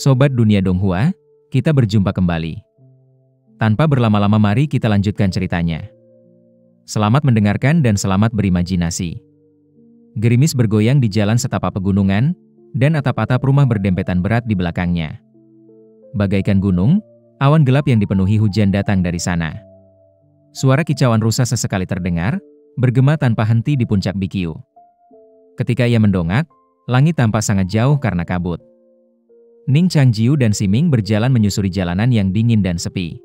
Sobat Dunia Donghua, kita berjumpa kembali. Tanpa berlama-lama mari kita lanjutkan ceritanya. Selamat mendengarkan dan selamat berimajinasi. Gerimis bergoyang di jalan setapak pegunungan, dan atap-atap rumah berdempetan berat di belakangnya. Bagaikan gunung, awan gelap yang dipenuhi hujan datang dari sana. Suara kicauan rusa sesekali terdengar, bergema tanpa henti di puncak Bikiu. Ketika ia mendongak, langit tampak sangat jauh karena kabut. Ning Changjiu dan Siming berjalan menyusuri jalanan yang dingin dan sepi.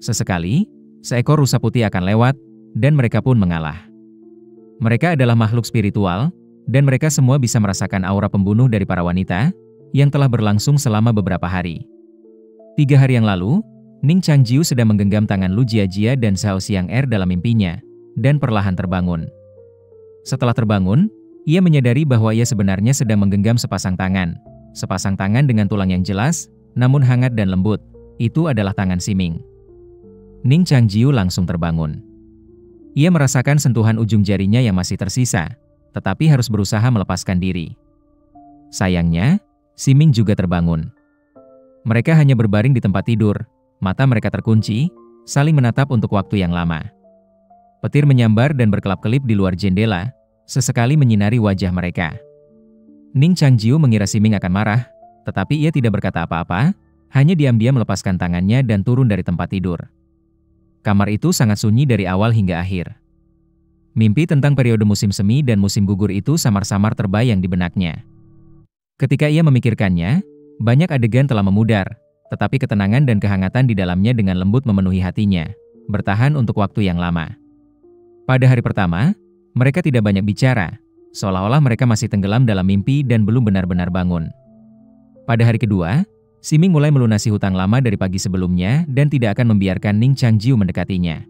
Sesekali, seekor rusa putih akan lewat, dan mereka pun mengalah. Mereka adalah makhluk spiritual, dan mereka semua bisa merasakan aura pembunuh dari para wanita, yang telah berlangsung selama beberapa hari. 3 hari yang lalu, Ning Changjiu sedang menggenggam tangan Lu Jiajia dan Zhao Xiang'er dalam mimpinya, dan perlahan terbangun. Setelah terbangun, ia menyadari bahwa ia sebenarnya sedang menggenggam sepasang tangan dengan tulang yang jelas, namun hangat dan lembut. Itu adalah tangan Siming. Ning Changjiu langsung terbangun. Ia merasakan sentuhan ujung jarinya yang masih tersisa, tetapi harus berusaha melepaskan diri. Sayangnya, Siming juga terbangun. Mereka hanya berbaring di tempat tidur, mata mereka terkunci, saling menatap untuk waktu yang lama. Petir menyambar dan berkelap-kelip di luar jendela, sesekali menyinari wajah mereka. Ning Changjiu mengira Siming akan marah, tetapi ia tidak berkata apa-apa, hanya diam-diam melepaskan tangannya dan turun dari tempat tidur. Kamar itu sangat sunyi dari awal hingga akhir. Mimpi tentang periode musim semi dan musim gugur itu samar-samar terbayang di benaknya. Ketika ia memikirkannya, banyak adegan telah memudar, tetapi ketenangan dan kehangatan di dalamnya dengan lembut memenuhi hatinya, bertahan untuk waktu yang lama. Pada hari pertama, mereka tidak banyak bicara, seolah-olah mereka masih tenggelam dalam mimpi dan belum benar-benar bangun. Pada hari kedua, Siming mulai melunasi hutang lama dari pagi sebelumnya dan tidak akan membiarkan Ning Changjiu mendekatinya.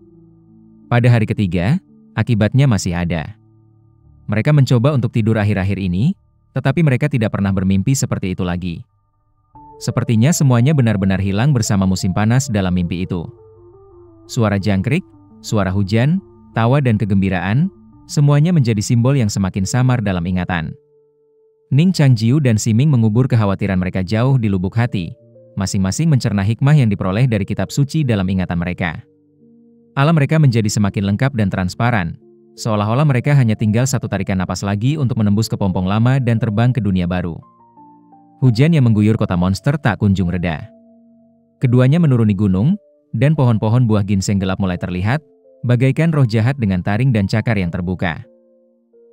Pada hari ketiga, akibatnya masih ada. Mereka mencoba untuk tidur akhir-akhir ini, tetapi mereka tidak pernah bermimpi seperti itu lagi. Sepertinya semuanya benar-benar hilang bersama musim panas dalam mimpi itu. Suara jangkrik, suara hujan, tawa dan kegembiraan, semuanya menjadi simbol yang semakin samar dalam ingatan. Ning Changjiu dan Siming mengubur kekhawatiran mereka jauh di lubuk hati, masing-masing mencerna hikmah yang diperoleh dari kitab suci dalam ingatan mereka. Alam mereka menjadi semakin lengkap dan transparan, seolah-olah mereka hanya tinggal satu tarikan napas lagi untuk menembus kepompong lama dan terbang ke dunia baru. Hujan yang mengguyur kota monster tak kunjung reda. Keduanya menuruni gunung, dan pohon-pohon buah ginseng gelap mulai terlihat, bagaikan roh jahat dengan taring dan cakar yang terbuka.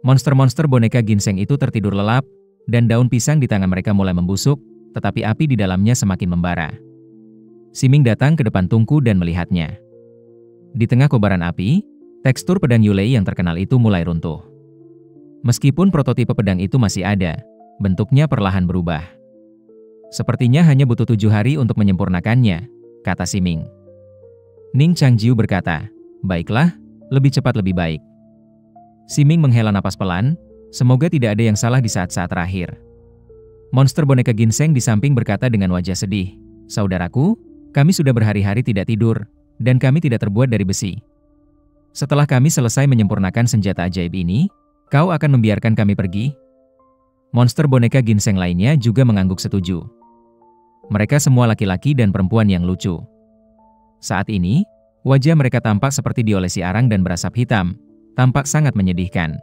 Monster-monster boneka ginseng itu tertidur lelap, dan daun pisang di tangan mereka mulai membusuk, tetapi api di dalamnya semakin membara. Siming datang ke depan tungku dan melihatnya. Di tengah kobaran api, tekstur pedang Yulei yang terkenal itu mulai runtuh. Meskipun prototipe pedang itu masih ada, bentuknya perlahan berubah. Sepertinya hanya butuh 7 hari untuk menyempurnakannya, kata Siming. Ning Changjiu berkata, "Baiklah, lebih cepat lebih baik." Siming menghela napas pelan, semoga tidak ada yang salah di saat-saat terakhir. Monster boneka ginseng di samping berkata dengan wajah sedih, "Saudaraku, kami sudah berhari-hari tidak tidur, dan kami tidak terbuat dari besi. Setelah kami selesai menyempurnakan senjata ajaib ini, kau akan membiarkan kami pergi?" Monster boneka ginseng lainnya juga mengangguk setuju. Mereka semua laki-laki dan perempuan yang lucu. Saat ini, wajah mereka tampak seperti diolesi arang dan berasap hitam, tampak sangat menyedihkan.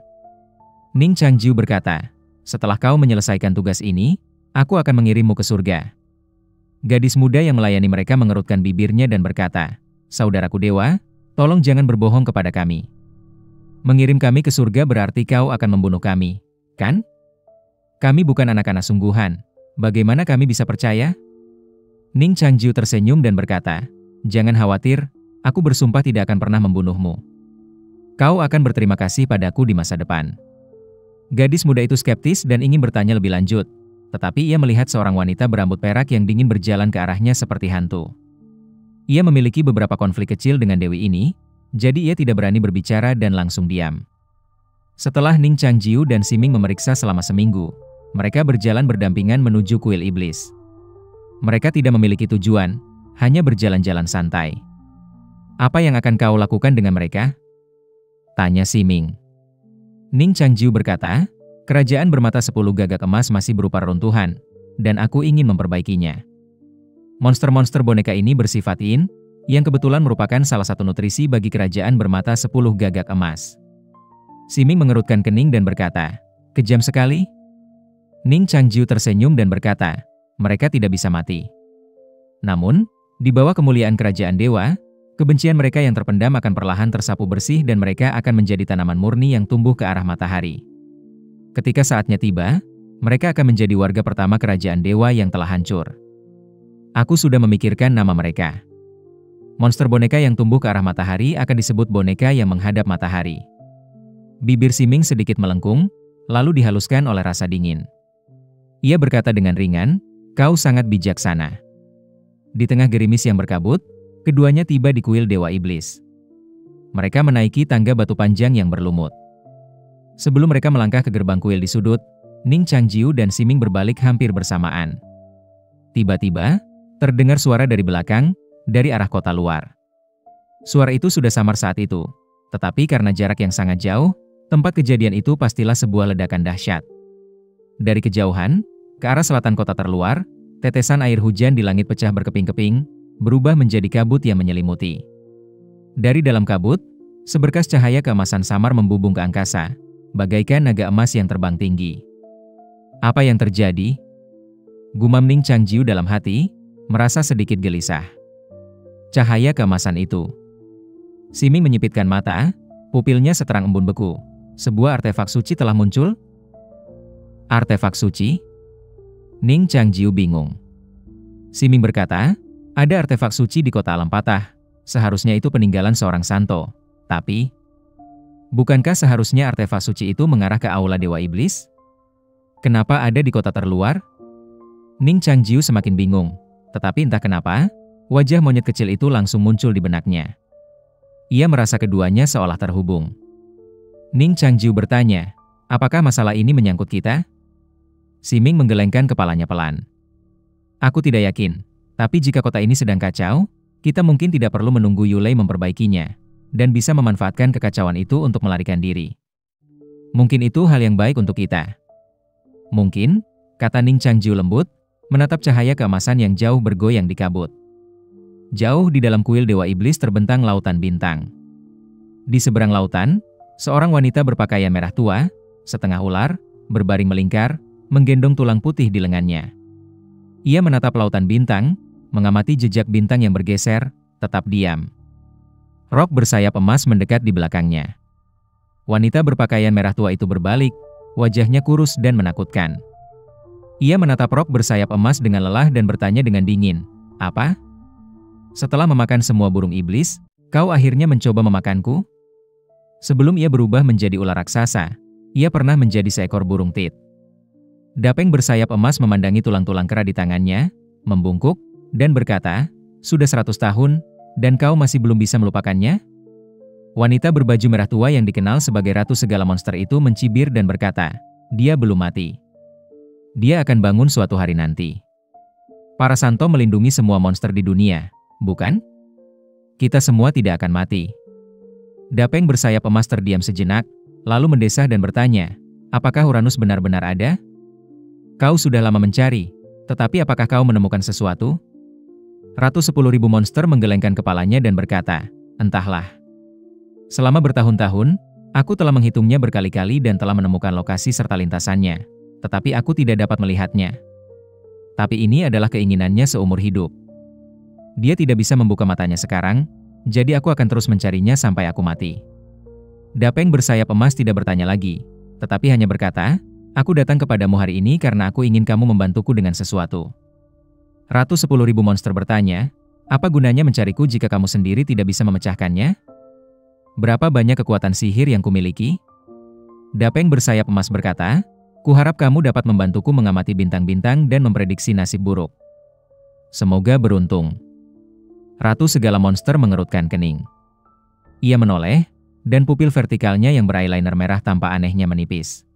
Ning Changjiu berkata, "Setelah kau menyelesaikan tugas ini, aku akan mengirimmu ke surga." Gadis muda yang melayani mereka mengerutkan bibirnya dan berkata, "Saudaraku dewa, tolong jangan berbohong kepada kami. Mengirim kami ke surga berarti kau akan membunuh kami, kan? Kami bukan anak-anak sungguhan, bagaimana kami bisa percaya?" Ning Changjiu tersenyum dan berkata, "Jangan khawatir, aku bersumpah tidak akan pernah membunuhmu. Kau akan berterima kasih padaku di masa depan." Gadis muda itu skeptis dan ingin bertanya lebih lanjut, tetapi ia melihat seorang wanita berambut perak yang dingin berjalan ke arahnya seperti hantu. Ia memiliki beberapa konflik kecil dengan dewi ini, jadi ia tidak berani berbicara dan langsung diam. Setelah Ning Changjiu dan Siming memeriksa selama seminggu, mereka berjalan berdampingan menuju kuil iblis. Mereka tidak memiliki tujuan, hanya berjalan-jalan santai. "Apa yang akan kau lakukan dengan mereka?" tanya Siming. Ning Changjiu berkata, "Kerajaan bermata 10 gagak emas masih berupa reruntuhan, dan aku ingin memperbaikinya. Monster-monster boneka ini bersifat yin, yang kebetulan merupakan salah satu nutrisi bagi kerajaan bermata 10 gagak emas. Siming mengerutkan kening dan berkata, "Kejam sekali?" Ning Changjiu tersenyum dan berkata, "Mereka tidak bisa mati. Namun, di bawah kemuliaan kerajaan dewa, kebencian mereka yang terpendam akan perlahan tersapu bersih dan mereka akan menjadi tanaman murni yang tumbuh ke arah matahari. Ketika saatnya tiba, mereka akan menjadi warga pertama kerajaan dewa yang telah hancur. Aku sudah memikirkan nama mereka. Monster boneka yang tumbuh ke arah matahari akan disebut boneka yang menghadap matahari." Bibir Siming sedikit melengkung, lalu dihaluskan oleh rasa dingin. Ia berkata dengan ringan, "Kau sangat bijaksana." Di tengah gerimis yang berkabut, keduanya tiba di kuil Dewa Iblis. Mereka menaiki tangga batu panjang yang berlumut. Sebelum mereka melangkah ke gerbang kuil di sudut, Ning Changjiu dan Siming berbalik hampir bersamaan. Tiba-tiba, terdengar suara dari belakang, dari arah kota luar. Suara itu sudah samar saat itu, tetapi karena jarak yang sangat jauh, tempat kejadian itu pastilah sebuah ledakan dahsyat. Dari kejauhan, ke arah selatan kota terluar, tetesan air hujan di langit pecah berkeping-keping, berubah menjadi kabut yang menyelimuti. Dari dalam kabut, seberkas cahaya keemasan samar membubung ke angkasa, bagaikan naga emas yang terbang tinggi. Apa yang terjadi? Gumam Ning Changjiu dalam hati, merasa sedikit gelisah. Cahaya keemasan itu. Siming menyipitkan mata, pupilnya seterang embun beku. Sebuah artefak suci telah muncul? Artefak suci? Ning Changjiu bingung. Siming berkata, ada artefak suci di kota alam patah. Seharusnya itu peninggalan seorang santo. Tapi, bukankah seharusnya artefak suci itu mengarah ke aula Dewa Iblis? Kenapa ada di kota terluar? Ning Changjiu semakin bingung. Tetapi entah kenapa, wajah monyet kecil itu langsung muncul di benaknya. Ia merasa keduanya seolah terhubung. Ning Changjiu bertanya, apakah masalah ini menyangkut kita? Siming menggelengkan kepalanya pelan. Aku tidak yakin, tapi jika kota ini sedang kacau, kita mungkin tidak perlu menunggu Yulei memperbaikinya, dan bisa memanfaatkan kekacauan itu untuk melarikan diri. Mungkin itu hal yang baik untuk kita. Mungkin, kata Ning Changjiu lembut, menatap cahaya keemasan yang jauh bergoyang di kabut. Jauh di dalam kuil Dewa Iblis terbentang lautan bintang. Di seberang lautan, seorang wanita berpakaian merah tua, setengah ular, berbaring melingkar, menggendong tulang putih di lengannya. Ia menatap lautan bintang, mengamati jejak bintang yang bergeser, tetap diam. Rok bersayap emas mendekat di belakangnya. Wanita berpakaian merah tua itu berbalik, wajahnya kurus dan menakutkan. Ia menatap rok bersayap emas dengan lelah dan bertanya dengan dingin, "Apa? Setelah memakan semua burung iblis, kau akhirnya mencoba memakanku?" Sebelum ia berubah menjadi ular raksasa, ia pernah menjadi seekor burung tit. Dapeng bersayap emas memandangi tulang-tulang kera di tangannya, membungkuk, dan berkata, "Sudah 100 tahun, dan kau masih belum bisa melupakannya?" Wanita berbaju merah tua yang dikenal sebagai ratu segala monster itu mencibir dan berkata, "Dia belum mati. Dia akan bangun suatu hari nanti. Para santo melindungi semua monster di dunia, bukan? Kita semua tidak akan mati." Dapeng bersayap emas terdiam sejenak, lalu mendesah dan bertanya, "Apakah Uranus benar-benar ada? Kau sudah lama mencari, tetapi apakah kau menemukan sesuatu?" Ratu 10.000 monster menggelengkan kepalanya dan berkata, "Entahlah. Selama bertahun-tahun, aku telah menghitungnya berkali-kali dan telah menemukan lokasi serta lintasannya, tetapi aku tidak dapat melihatnya. Tapi ini adalah keinginannya seumur hidup. Dia tidak bisa membuka matanya sekarang, jadi aku akan terus mencarinya sampai aku mati." Dapeng bersayap emas tidak bertanya lagi, tetapi hanya berkata, "Aku datang kepadamu hari ini karena aku ingin kamu membantuku dengan sesuatu." Ratu 10.000 monster bertanya, "Apa gunanya mencariku jika kamu sendiri tidak bisa memecahkannya? Berapa banyak kekuatan sihir yang kumiliki?" Dapeng bersayap emas berkata, "Kuharap kamu dapat membantuku mengamati bintang-bintang dan memprediksi nasib buruk. Semoga beruntung." Ratu segala monster mengerutkan kening. Ia menoleh, dan pupil vertikalnya yang bereyeliner merah tanpa anehnya menipis.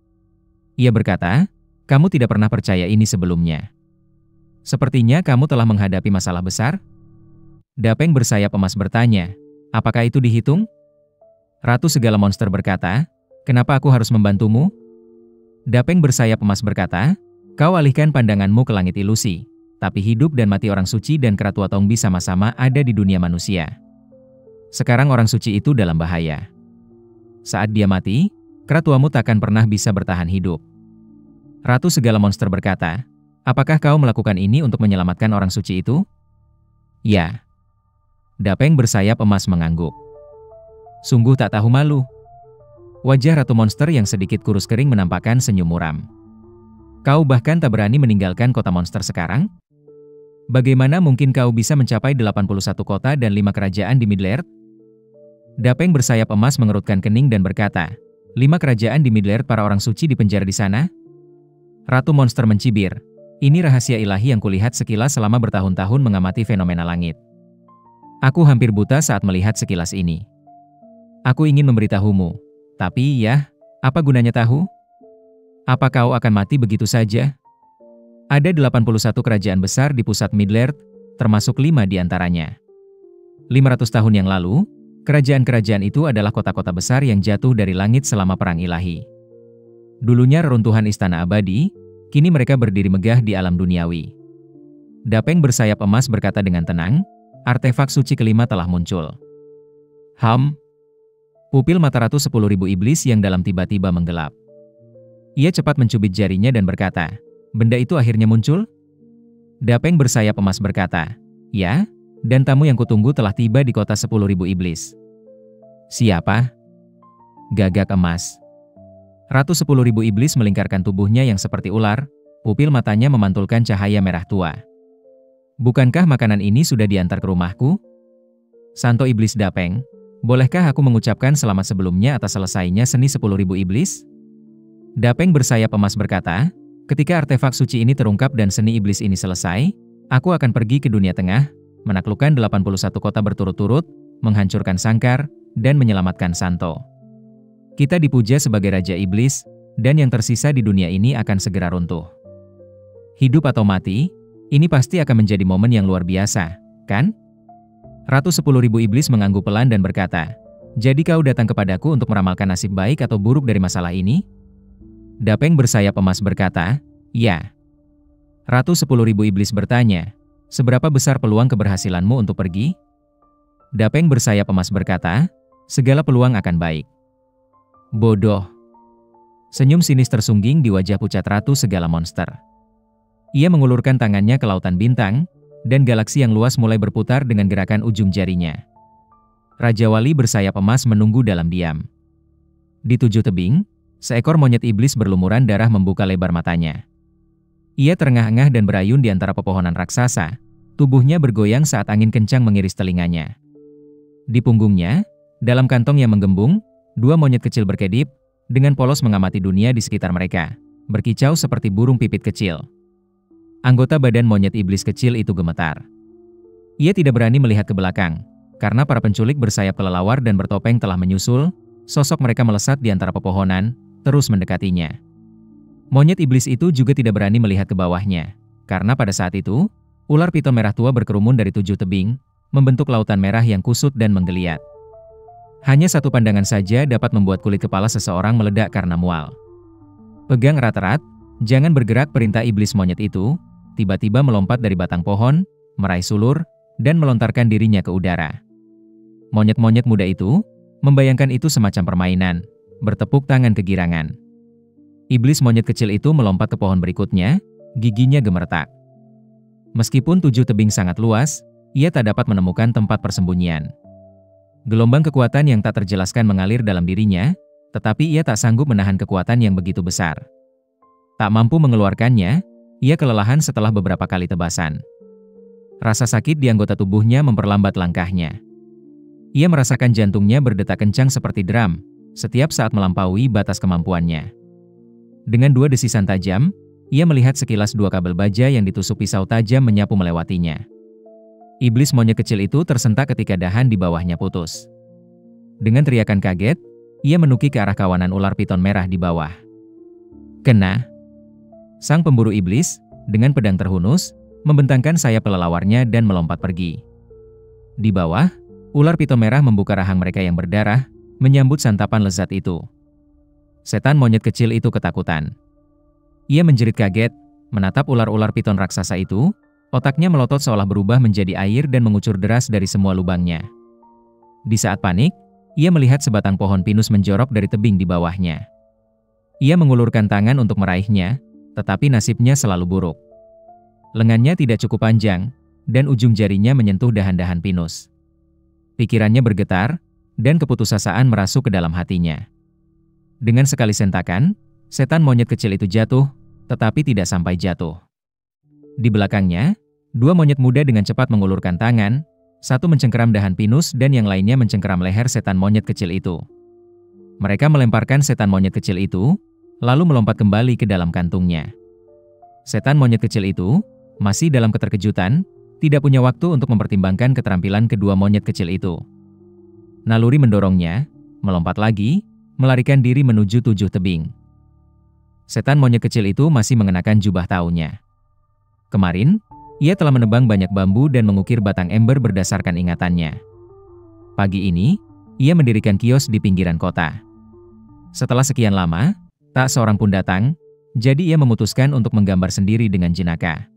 Ia berkata, "Kamu tidak pernah percaya ini sebelumnya. Sepertinya kamu telah menghadapi masalah besar?" Dapeng bersayap emas bertanya, "Apakah itu dihitung?" Ratu segala monster berkata, "Kenapa aku harus membantumu?" Dapeng bersayap emas berkata, Kau alihkan pandanganmu ke langit ilusi, tapi hidup dan mati orang suci dan Kera Tua Tongbi sama-sama ada di dunia manusia. Sekarang orang suci itu dalam bahaya. Saat dia mati, Kera Tuamu takkan pernah bisa bertahan hidup. Ratu Segala Monster berkata, apakah kau melakukan ini untuk menyelamatkan orang suci itu? Ya. Dapeng bersayap emas mengangguk. Sungguh tak tahu malu. Wajah Ratu Monster yang sedikit kurus kering menampakkan senyum muram. Kau bahkan tak berani meninggalkan kota monster sekarang? Bagaimana mungkin kau bisa mencapai 81 kota dan 5 kerajaan di Middle-earth? Dapeng bersayap emas mengerutkan kening dan berkata, 5 kerajaan di Middle-earth para orang suci di penjara di sana? Ratu Monster mencibir, ini rahasia ilahi yang kulihat sekilas selama bertahun-tahun mengamati fenomena langit. Aku hampir buta saat melihat sekilas ini. Aku ingin memberitahumu, tapi ya, apa gunanya tahu? Apa kau akan mati begitu saja? Ada 81 kerajaan besar di pusat Middle-earth, termasuk 5 di antaranya. 500 tahun yang lalu, kerajaan-kerajaan itu adalah kota-kota besar yang jatuh dari langit selama perang ilahi. Dulunya reruntuhan istana abadi, kini mereka berdiri megah di alam duniawi. Dapeng bersayap emas berkata dengan tenang, artefak suci kelima telah muncul. Pupil mata Ratu 10.000 iblis yang dalam tiba-tiba menggelap. Ia cepat mencubit jarinya dan berkata, benda itu akhirnya muncul? Dapeng bersayap emas berkata, ya, dan tamu yang kutunggu telah tiba di kota 10.000 iblis. Siapa? Gagak emas. Ratu 10.000 iblis melingkarkan tubuhnya yang seperti ular, pupil matanya memantulkan cahaya merah tua. Bukankah makanan ini sudah diantar ke rumahku? Santo Iblis Dapeng, bolehkah aku mengucapkan selamat sebelumnya atas selesainya seni 10.000 iblis? Dapeng bersayap emas berkata, ketika artefak suci ini terungkap dan seni iblis ini selesai, aku akan pergi ke dunia tengah, menaklukkan 81 kota berturut-turut, menghancurkan Sangkar, dan menyelamatkan Santo. Kita dipuja sebagai Raja Iblis, dan yang tersisa di dunia ini akan segera runtuh. Hidup atau mati, ini pasti akan menjadi momen yang luar biasa, kan? Ratu 10.000 iblis mengangguk pelan dan berkata, jadi kau datang kepadaku untuk meramalkan nasib baik atau buruk dari masalah ini? Dapeng bersayap emas berkata, ya. Ratu 10.000 iblis bertanya, seberapa besar peluang keberhasilanmu untuk pergi? Dapeng bersayap emas berkata, segala peluang akan baik. Bodoh. Senyum sinis tersungging di wajah pucat Ratu Segala Monster. Ia mengulurkan tangannya ke lautan bintang, dan galaksi yang luas mulai berputar dengan gerakan ujung jarinya. Raja Wali bersayap emas menunggu dalam diam. Di 7 tebing, seekor monyet iblis berlumuran darah membuka lebar matanya. Ia terengah-engah dan berayun di antara pepohonan raksasa, tubuhnya bergoyang saat angin kencang mengiris telinganya. Di punggungnya, dalam kantong yang menggembung, 2 monyet kecil berkedip, dengan polos mengamati dunia di sekitar mereka, berkicau seperti burung pipit kecil. Anggota badan monyet iblis kecil itu gemetar. Ia tidak berani melihat ke belakang, karena para penculik bersayap kelelawar dan bertopeng telah menyusul, sosok mereka melesat di antara pepohonan, terus mendekatinya. Monyet iblis itu juga tidak berani melihat ke bawahnya, karena pada saat itu, ular piton merah tua berkerumun dari 7 tebing, membentuk lautan merah yang kusut dan menggeliat. Hanya satu pandangan saja dapat membuat kulit kepala seseorang meledak karena mual. Pegang erat-erat, jangan bergerak, perintah iblis monyet itu, tiba-tiba melompat dari batang pohon, meraih sulur, dan melontarkan dirinya ke udara. Monyet-monyet muda itu, membayangkan itu semacam permainan, bertepuk tangan kegirangan. Iblis monyet kecil itu melompat ke pohon berikutnya, giginya gemeretak. Meskipun 7 tebing sangat luas, ia tak dapat menemukan tempat persembunyian. Gelombang kekuatan yang tak terjelaskan mengalir dalam dirinya, tetapi ia tak sanggup menahan kekuatan yang begitu besar. Tak mampu mengeluarkannya, ia kelelahan setelah beberapa kali tebasan. Rasa sakit di anggota tubuhnya memperlambat langkahnya. Ia merasakan jantungnya berdetak kencang seperti drum, setiap saat melampaui batas kemampuannya. Dengan 2 desisan tajam, ia melihat sekilas 2 kabel baja yang ditusuk pisau tajam menyapu melewatinya. Iblis monyet kecil itu tersentak ketika dahan di bawahnya putus. Dengan teriakan kaget, ia menukik ke arah kawanan ular piton merah di bawah. Kena! Sang pemburu iblis, dengan pedang terhunus, membentangkan sayap kelelawarnya dan melompat pergi. Di bawah, ular piton merah membuka rahang mereka yang berdarah, menyambut santapan lezat itu. Setan monyet kecil itu ketakutan. Ia menjerit kaget, Menatap ular-ular piton raksasa itu, otaknya melotot seolah berubah menjadi air dan mengucur deras dari semua lubangnya. Di saat panik, ia melihat sebatang pohon pinus menjorok dari tebing di bawahnya. Ia mengulurkan tangan untuk meraihnya, tetapi nasibnya selalu buruk. Lengannya tidak cukup panjang, dan ujung jarinya menyentuh dahan-dahan pinus. Pikirannya bergetar, dan keputusasaan merasuk ke dalam hatinya. Dengan sekali sentakan, setan monyet kecil itu jatuh, tetapi tidak sampai jatuh. Di belakangnya, dua monyet muda dengan cepat mengulurkan tangan, satu mencengkeram dahan pinus dan yang lainnya mencengkeram leher setan monyet kecil itu. Mereka melemparkan setan monyet kecil itu, lalu melompat kembali ke dalam kantungnya. Setan monyet kecil itu masih dalam keterkejutan, tidak punya waktu untuk mempertimbangkan keterampilan kedua monyet kecil itu. Naluri mendorongnya, melompat lagi, melarikan diri menuju 7 tebing. Setan monyet kecil itu masih mengenakan jubah taunya. Kemarin, ia telah menebang banyak bambu dan mengukir batang ember berdasarkan ingatannya. Pagi ini, ia mendirikan kios di pinggiran kota. Setelah sekian lama, tak seorang pun datang, jadi ia memutuskan untuk menggambar sendiri dengan jenaka.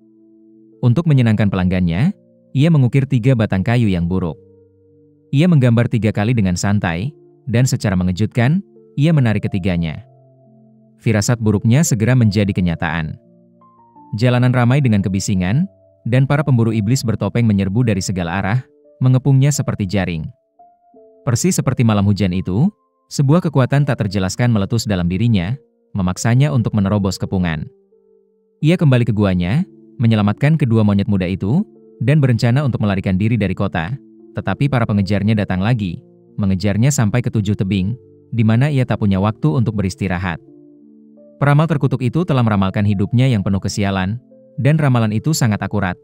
Untuk menyenangkan pelanggannya, ia mengukir 3 batang kayu yang buruk. Ia menggambar 3 kali dengan santai, dan secara mengejutkan, ia menarik ketiganya. Firasat buruknya segera menjadi kenyataan. Jalanan ramai dengan kebisingan, dan para pemburu iblis bertopeng menyerbu dari segala arah, mengepungnya seperti jaring. Persis seperti malam hujan itu, sebuah kekuatan tak terjelaskan meletus dalam dirinya, memaksanya untuk menerobos kepungan. Ia kembali ke guanya, menyelamatkan kedua monyet muda itu, dan berencana untuk melarikan diri dari kota, tetapi para pengejarnya datang lagi, mengejarnya sampai ke 7 tebing, di mana ia tak punya waktu untuk beristirahat. Peramal terkutuk itu telah meramalkan hidupnya yang penuh kesialan, dan ramalan itu sangat akurat.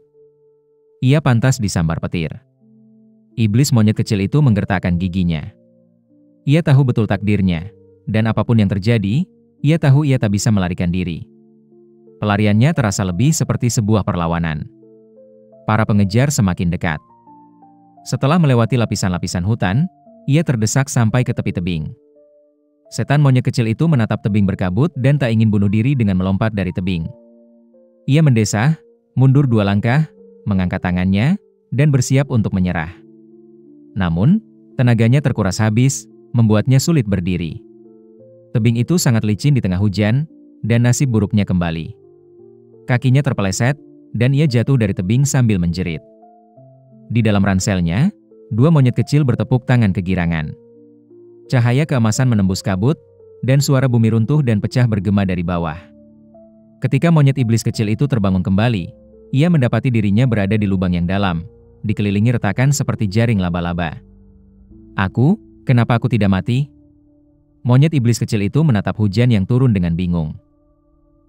Ia pantas disambar petir. Iblis monyet kecil itu menggertakkan giginya. Ia tahu betul takdirnya, dan apapun yang terjadi, ia tahu ia tak bisa melarikan diri. Pelariannya terasa lebih seperti sebuah perlawanan. Para pengejar semakin dekat. Setelah melewati lapisan-lapisan hutan, ia terdesak sampai ke tepi tebing. Setan monyet kecil itu menatap tebing berkabut dan tak ingin bunuh diri dengan melompat dari tebing. Ia mendesah, mundur 2 langkah, mengangkat tangannya, dan bersiap untuk menyerah. Namun, tenaganya terkuras habis, membuatnya sulit berdiri. Tebing itu sangat licin di tengah hujan, dan nasib buruknya kembali. Kakinya terpeleset, dan ia jatuh dari tebing sambil menjerit. Di dalam ranselnya, 2 monyet kecil bertepuk tangan kegirangan. Cahaya keemasan menembus kabut, dan suara bumi runtuh dan pecah bergema dari bawah. Ketika monyet iblis kecil itu terbangun kembali, ia mendapati dirinya berada di lubang yang dalam, dikelilingi retakan seperti jaring laba-laba. Kenapa aku tidak mati?" Monyet iblis kecil itu menatap hujan yang turun dengan bingung.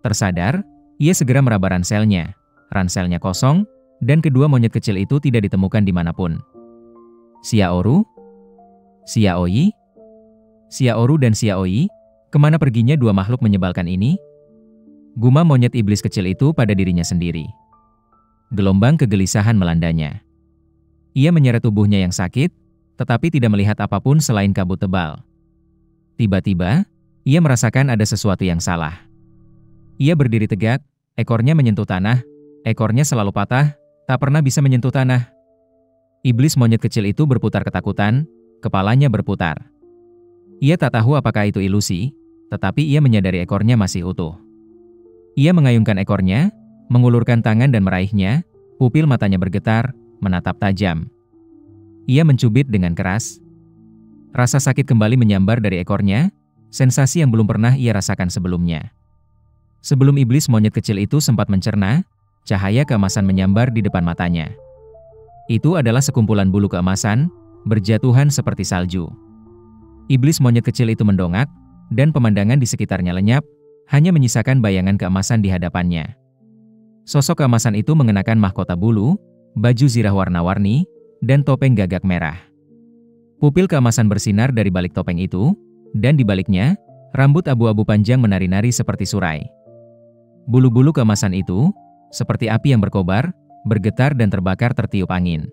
Tersadar, ia segera meraba ranselnya. Ranselnya kosong, dan kedua monyet kecil itu tidak ditemukan dimanapun. Xiaoru? Xiaoyi? Xiaoru dan Xiaoyi, kemana perginya 2 makhluk menyebalkan ini? Gumam monyet iblis kecil itu pada dirinya sendiri. Gelombang kegelisahan melandanya. Ia menyeret tubuhnya yang sakit, tetapi tidak melihat apapun selain kabut tebal. Tiba-tiba, ia merasakan ada sesuatu yang salah. Ia berdiri tegak, ekornya menyentuh tanah, ekornya selalu patah, tak pernah bisa menyentuh tanah. Iblis monyet kecil itu berputar ketakutan, kepalanya berputar. Ia tak tahu apakah itu ilusi, tetapi ia menyadari ekornya masih utuh. Ia mengayunkan ekornya, mengulurkan tangan dan meraihnya, pupil matanya bergetar, menatap tajam. Ia mencubit dengan keras. Rasa sakit kembali menyambar dari ekornya, sensasi yang belum pernah ia rasakan sebelumnya. Sebelum iblis monyet kecil itu sempat mencerna, cahaya keemasan menyambar di depan matanya. Itu adalah sekumpulan bulu keemasan, berjatuhan seperti salju. Iblis monyet kecil itu mendongak, dan pemandangan di sekitarnya lenyap, hanya menyisakan bayangan keemasan di hadapannya. Sosok keemasan itu mengenakan mahkota bulu, baju zirah warna-warni, dan topeng gagak merah. Pupil keemasan bersinar dari balik topeng itu, dan di baliknya, rambut abu-abu panjang menari-nari seperti surai. Bulu-bulu keemasan itu, seperti api yang berkobar, bergetar dan terbakar tertiup angin.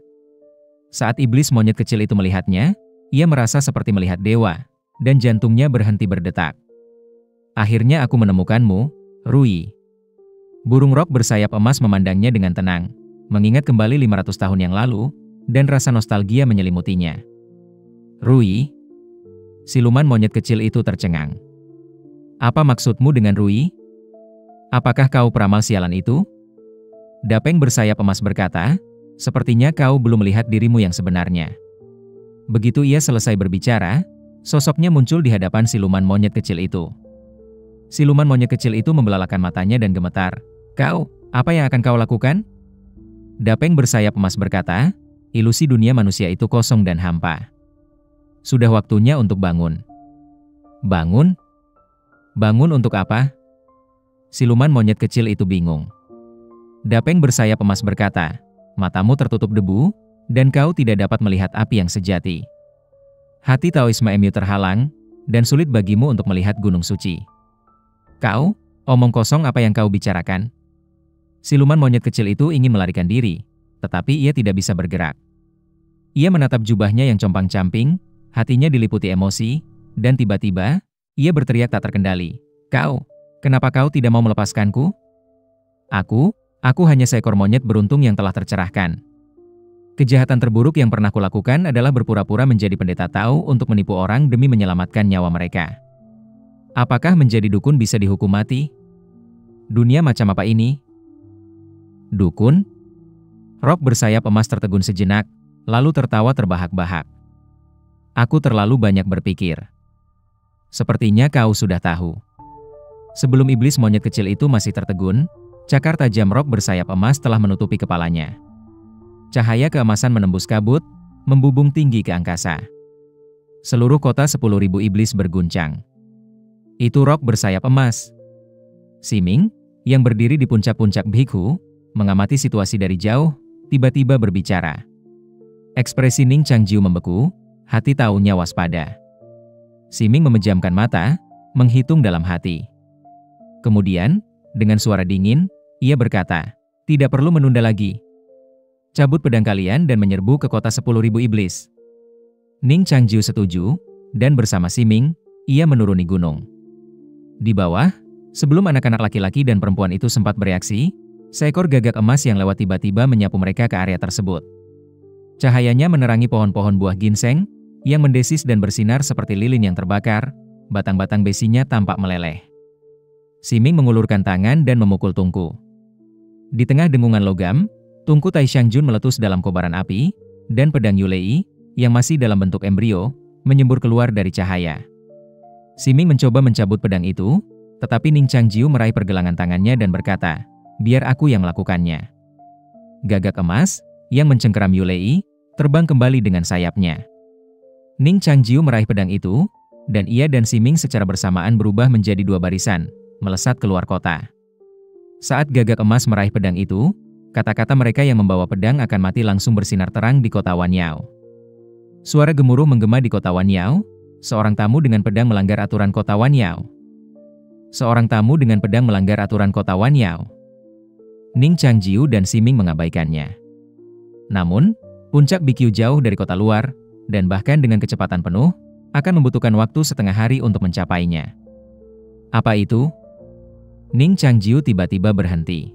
Saat iblis monyet kecil itu melihatnya, ia merasa seperti melihat dewa, dan jantungnya berhenti berdetak. "Akhirnya aku menemukanmu, Rui." Burung rok bersayap emas memandangnya dengan tenang, mengingat kembali 500 tahun yang lalu, dan rasa nostalgia menyelimutinya. Rui? Siluman monyet kecil itu tercengang. Apa maksudmu dengan Rui? Apakah kau peramal sialan itu? Dapeng bersayap emas berkata, sepertinya kau belum melihat dirimu yang sebenarnya. Begitu ia selesai berbicara, sosoknya muncul di hadapan siluman monyet kecil itu. Siluman monyet kecil itu membelalakan matanya dan gemetar. Kau, apa yang akan kau lakukan? Dapeng bersayap emas berkata, ilusi dunia manusia itu kosong dan hampa. Sudah waktunya untuk bangun. Bangun? Bangun untuk apa? Siluman monyet kecil itu bingung. Dapeng bersayap emas berkata, matamu tertutup debu, dan kau tidak dapat melihat api yang sejati. Hati Taoisme Mu terhalang, dan sulit bagimu untuk melihat gunung suci. Kau, omong kosong apa yang kau bicarakan? Siluman monyet kecil itu ingin melarikan diri, tetapi ia tidak bisa bergerak. Ia menatap jubahnya yang compang-camping, hatinya diliputi emosi, dan tiba-tiba, ia berteriak tak terkendali. Kau, kenapa kau tidak mau melepaskanku? Aku hanya seekor monyet beruntung yang telah tercerahkan. Kejahatan terburuk yang pernah kulakukan adalah berpura-pura menjadi pendeta Tao untuk menipu orang demi menyelamatkan nyawa mereka. Apakah menjadi dukun bisa dihukum mati? Dunia macam apa ini? Dukun? Rok bersayap emas tertegun sejenak, lalu tertawa terbahak-bahak. Aku terlalu banyak berpikir. Sepertinya kau sudah tahu. Sebelum iblis monyet kecil itu masih tertegun, cakar tajam rok bersayap emas telah menutupi kepalanya. Cahaya keemasan menembus kabut, membubung tinggi ke angkasa. Seluruh kota 10.000 iblis berguncang. Itu rok bersayap emas. Siming, yang berdiri di puncak-puncak bhikkhu, mengamati situasi dari jauh, tiba-tiba berbicara. Ekspresi Ning Changjiu membeku, hati tahunya waspada. Siming memejamkan mata, menghitung dalam hati. Kemudian, dengan suara dingin, ia berkata, tidak perlu menunda lagi. Cabut pedang kalian dan menyerbu ke kota 10.000 iblis. Ning Changjiu setuju, dan bersama Siming, ia menuruni gunung. Di bawah, sebelum anak-anak laki-laki dan perempuan itu sempat bereaksi, seekor gagak emas yang lewat tiba-tiba menyapu mereka ke area tersebut. Cahayanya menerangi pohon-pohon buah ginseng, yang mendesis dan bersinar seperti lilin yang terbakar, batang-batang besinya tampak meleleh. Siming mengulurkan tangan dan memukul tungku. Di tengah dengungan logam, tungku Taishangjun meletus dalam kobaran api, dan pedang Yulei, yang masih dalam bentuk embrio, menyembur keluar dari cahaya. Siming mencoba mencabut pedang itu, tetapi Ning Changjiu meraih pergelangan tangannya dan berkata, biar aku yang melakukannya. Gagak emas, yang mencengkeram Yulei, terbang kembali dengan sayapnya. Ning Changjiu meraih pedang itu, dan ia dan Siming secara bersamaan berubah menjadi dua barisan, melesat keluar kota. Saat gagak emas meraih pedang itu, kata-kata mereka yang membawa pedang akan mati langsung bersinar terang di kota Wanyao. Suara gemuruh menggema di kota Wanyao, seorang tamu dengan pedang melanggar aturan kota Wanyao. Seorang tamu dengan pedang melanggar aturan kota Wanyao. Ning Changjiu dan Siming mengabaikannya. Namun, puncak Bikyu jauh dari kota luar, dan bahkan dengan kecepatan penuh, akan membutuhkan waktu setengah hari untuk mencapainya. Apa itu? Ning Changjiu tiba-tiba berhenti.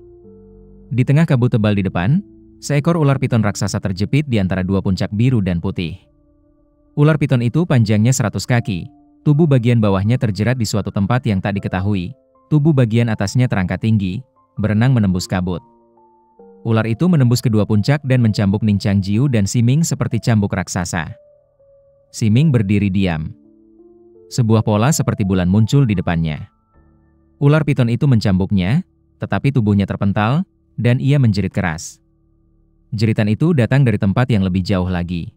Di tengah kabut tebal di depan, seekor ular piton raksasa terjepit di antara dua puncak biru dan putih. Ular piton itu panjangnya 100 kaki, tubuh bagian bawahnya terjerat di suatu tempat yang tak diketahui, tubuh bagian atasnya terangkat tinggi, berenang menembus kabut. Ular itu menembus kedua puncak dan mencambuk Ning Changjiu dan Siming seperti cambuk raksasa. Siming berdiri diam. Sebuah pola seperti bulan muncul di depannya. Ular piton itu mencambuknya, tetapi tubuhnya terpental, dan ia menjerit keras. Jeritan itu datang dari tempat yang lebih jauh lagi.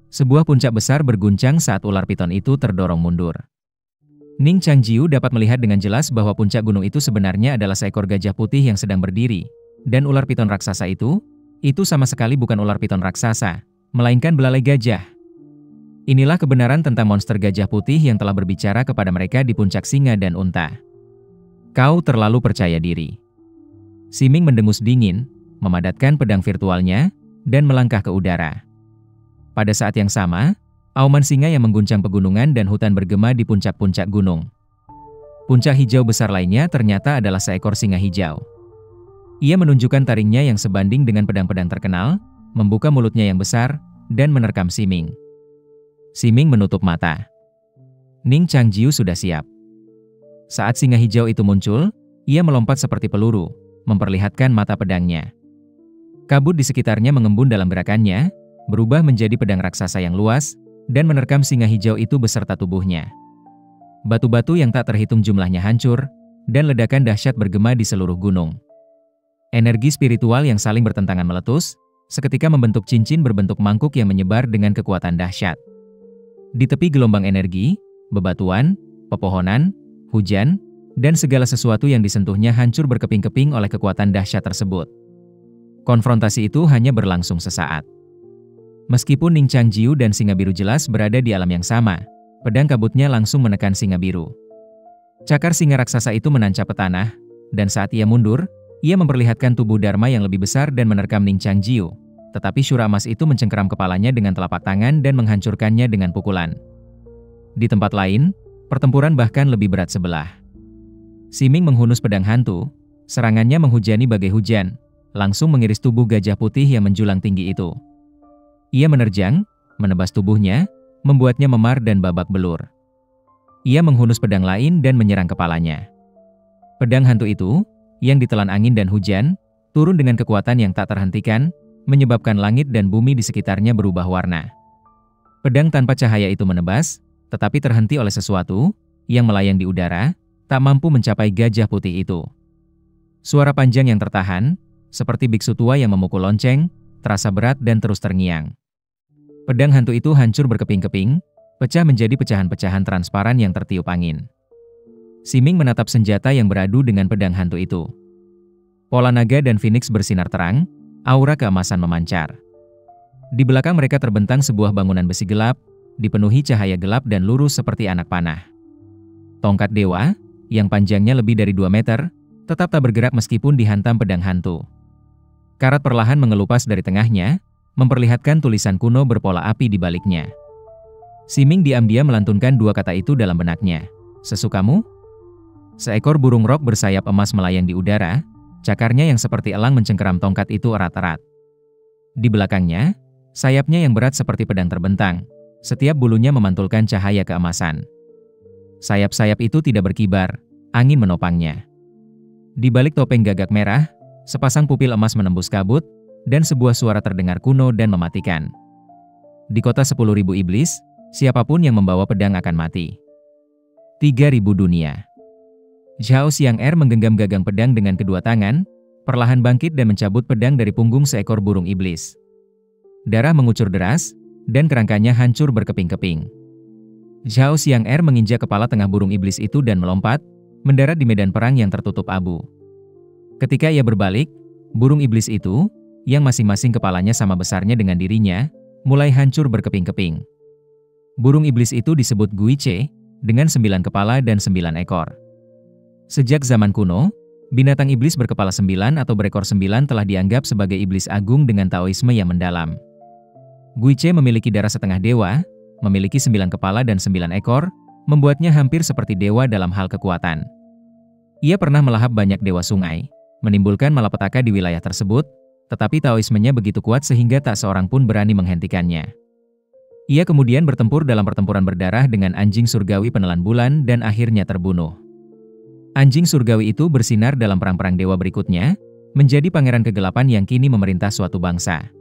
Sebuah puncak besar berguncang saat ular piton itu terdorong mundur. Ning Changjiu dapat melihat dengan jelas bahwa puncak gunung itu sebenarnya adalah seekor gajah putih yang sedang berdiri, dan ular piton raksasa itu sama sekali bukan ular piton raksasa, melainkan belalai gajah. Inilah kebenaran tentang monster gajah putih yang telah berbicara kepada mereka di puncak singa dan unta. Kau terlalu percaya diri. Siming mendengus dingin, memadatkan pedang virtualnya, dan melangkah ke udara. Pada saat yang sama, auman singa yang mengguncang pegunungan dan hutan bergema di puncak-puncak gunung. Puncak hijau besar lainnya ternyata adalah seekor singa hijau. Ia menunjukkan taringnya yang sebanding dengan pedang-pedang terkenal, membuka mulutnya yang besar, dan menerkam Siming. Siming menutup mata. Ning Changjiu sudah siap. Saat singa hijau itu muncul, ia melompat seperti peluru, memperlihatkan mata pedangnya. Kabut di sekitarnya mengembun dalam gerakannya, berubah menjadi pedang raksasa yang luas, dan menerkam singa hijau itu beserta tubuhnya. Batu-batu yang tak terhitung jumlahnya hancur, dan ledakan dahsyat bergema di seluruh gunung. Energi spiritual yang saling bertentangan meletus, seketika membentuk cincin berbentuk mangkuk yang menyebar dengan kekuatan dahsyat. Di tepi gelombang energi, bebatuan, pepohonan, hujan, dan segala sesuatu yang disentuhnya hancur berkeping-keping oleh kekuatan dahsyat tersebut. Konfrontasi itu hanya berlangsung sesaat. Meskipun Ning Changjiu dan Singa Biru jelas berada di alam yang sama, pedang kabutnya langsung menekan Singa Biru. Cakar singa raksasa itu menancap ke tanah, dan saat ia mundur, ia memperlihatkan tubuh Dharma yang lebih besar dan menerkam Ning Changjiu, tetapi Syura emas itu mencengkeram kepalanya dengan telapak tangan dan menghancurkannya dengan pukulan. Di tempat lain, pertempuran bahkan lebih berat sebelah. Siming menghunus pedang hantu, serangannya menghujani bagai hujan, langsung mengiris tubuh gajah putih yang menjulang tinggi itu. Ia menerjang, menebas tubuhnya, membuatnya memar dan babak belur. Ia menghunus pedang lain dan menyerang kepalanya. Pedang hantu itu, yang ditelan angin dan hujan, turun dengan kekuatan yang tak terhentikan, menyebabkan langit dan bumi di sekitarnya berubah warna. Pedang tanpa cahaya itu menebas, tetapi terhenti oleh sesuatu yang melayang di udara, tak mampu mencapai gajah putih itu. Suara panjang yang tertahan, seperti biksu tua yang memukul lonceng, terasa berat dan terus terngiang. Pedang hantu itu hancur berkeping-keping, pecah menjadi pecahan-pecahan transparan yang tertiup angin. Siming menatap senjata yang beradu dengan pedang hantu itu. Pola naga dan Phoenix bersinar terang, aura keemasan memancar. Di belakang mereka terbentang sebuah bangunan besi gelap, dipenuhi cahaya gelap dan lurus seperti anak panah. Tongkat dewa, yang panjangnya lebih dari 2 meter, tetap tak bergerak meskipun dihantam pedang hantu. Karat perlahan mengelupas dari tengahnya, memperlihatkan tulisan kuno berpola api di baliknya. Siming diam-diam melantunkan 2 kata itu dalam benaknya. Sesukamu? Seekor burung rok bersayap emas melayang di udara, cakarnya yang seperti elang mencengkeram tongkat itu erat-erat. Di belakangnya, sayapnya yang berat seperti pedang terbentang, setiap bulunya memantulkan cahaya keemasan. Sayap-sayap itu tidak berkibar, angin menopangnya. Di balik topeng gagak merah, sepasang pupil emas menembus kabut, dan sebuah suara terdengar kuno dan mematikan. Di kota 10.000 iblis, siapapun yang membawa pedang akan mati. 3.000 dunia. Zhao Xiang'er menggenggam gagang pedang dengan kedua tangan, perlahan bangkit dan mencabut pedang dari punggung seekor burung iblis. Darah mengucur deras, dan kerangkanya hancur berkeping-keping. Zhao Xiang'er menginjak kepala tengah burung iblis itu dan melompat, mendarat di medan perang yang tertutup abu. Ketika ia berbalik, burung iblis itu, yang masing-masing kepalanya sama besarnya dengan dirinya, mulai hancur berkeping-keping. Burung iblis itu disebut Guiche, dengan 9 kepala dan 9 ekor. Sejak zaman kuno, binatang iblis berkepala 9 atau berekor 9 telah dianggap sebagai iblis agung dengan Taoisme yang mendalam. Guiche memiliki darah setengah dewa, memiliki 9 kepala dan 9 ekor, membuatnya hampir seperti dewa dalam hal kekuatan. Ia pernah melahap banyak dewa sungai, menimbulkan malapetaka di wilayah tersebut, tetapi Taoismenya begitu kuat sehingga tak seorang pun berani menghentikannya. Ia kemudian bertempur dalam pertempuran berdarah dengan anjing surgawi penelan bulan dan akhirnya terbunuh. Anjing surgawi itu bersinar dalam perang-perang dewa berikutnya, menjadi pangeran kegelapan yang kini memerintah suatu bangsa.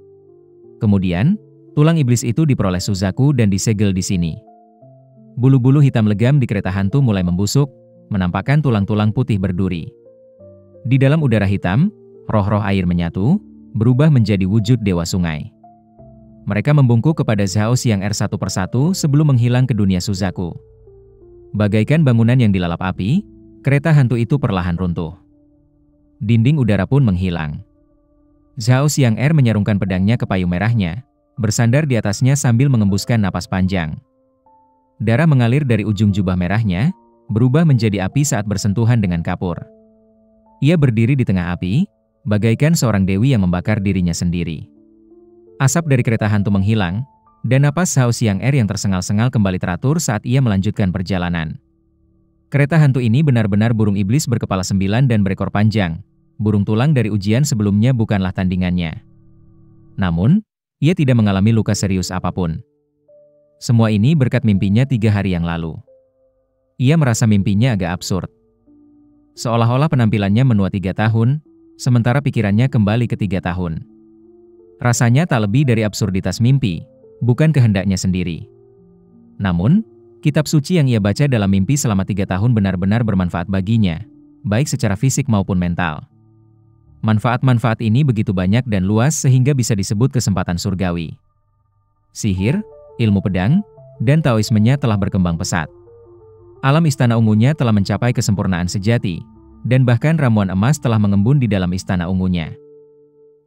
Kemudian, tulang iblis itu diperoleh Suzaku dan disegel di sini. Bulu-bulu hitam legam di kereta hantu mulai membusuk, menampakkan tulang-tulang putih berduri. Di dalam udara hitam, roh-roh air menyatu, berubah menjadi wujud dewa sungai. Mereka membungkuk kepada Zhao Xiang'er satu persatu sebelum menghilang ke dunia Suzaku. Bagaikan bangunan yang dilalap api, kereta hantu itu perlahan runtuh. Dinding udara pun menghilang. Zhao Xiang'er menyarungkan pedangnya ke payung merahnya, bersandar di atasnya sambil mengembuskan napas panjang. Darah mengalir dari ujung jubah merahnya, berubah menjadi api saat bersentuhan dengan kapur. Ia berdiri di tengah api, bagaikan seorang dewi yang membakar dirinya sendiri. Asap dari kereta hantu menghilang, dan napas Zhao Xiang'er yang tersengal-sengal kembali teratur saat ia melanjutkan perjalanan. Kereta hantu ini benar-benar burung iblis berkepala 9 dan berekor panjang, burung tulang dari ujian sebelumnya bukanlah tandingannya. Namun, ia tidak mengalami luka serius apapun. Semua ini berkat mimpinya 3 hari yang lalu. Ia merasa mimpinya agak absurd. Seolah-olah penampilannya menua 3 tahun, sementara pikirannya kembali ke 3 tahun. Rasanya tak lebih dari absurditas mimpi, bukan kehendaknya sendiri. Namun, kitab suci yang ia baca dalam mimpi selama 3 tahun benar-benar bermanfaat baginya, baik secara fisik maupun mental. Manfaat-manfaat ini begitu banyak dan luas sehingga bisa disebut kesempatan surgawi. Sihir, ilmu pedang, dan Taoismenya telah berkembang pesat. Alam istana ungunya telah mencapai kesempurnaan sejati, dan bahkan ramuan emas telah mengembun di dalam istana ungunya.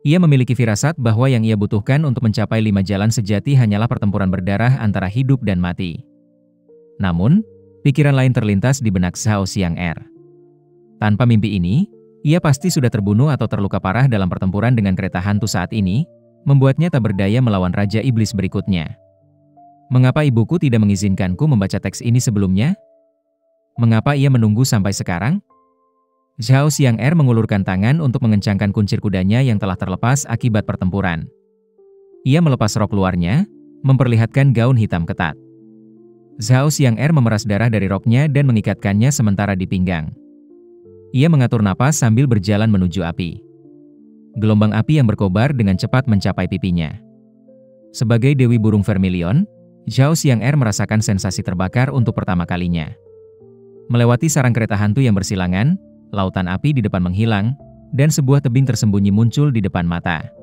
Ia memiliki firasat bahwa yang ia butuhkan untuk mencapai 5 jalan sejati hanyalah pertempuran berdarah antara hidup dan mati. Namun, pikiran lain terlintas di benak Zhao Xiang'er. Tanpa mimpi ini, ia pasti sudah terbunuh atau terluka parah dalam pertempuran dengan kereta hantu saat ini, membuatnya tak berdaya melawan Raja Iblis berikutnya. Mengapa ibuku tidak mengizinkanku membaca teks ini sebelumnya? Mengapa ia menunggu sampai sekarang? Zhao Xiang'er mengulurkan tangan untuk mengencangkan kuncir kudanya yang telah terlepas akibat pertempuran. Ia melepas rok luarnya, memperlihatkan gaun hitam ketat. Zhao Xiang'er memeras darah dari roknya dan mengikatkannya sementara di pinggang. Ia mengatur napas sambil berjalan menuju api. Gelombang api yang berkobar dengan cepat mencapai pipinya. Sebagai Dewi Burung Vermilion, Zhao Xiang'er merasakan sensasi terbakar untuk pertama kalinya. Melewati sarang kereta hantu yang bersilangan, lautan api di depan menghilang, dan sebuah tebing tersembunyi muncul di depan mata.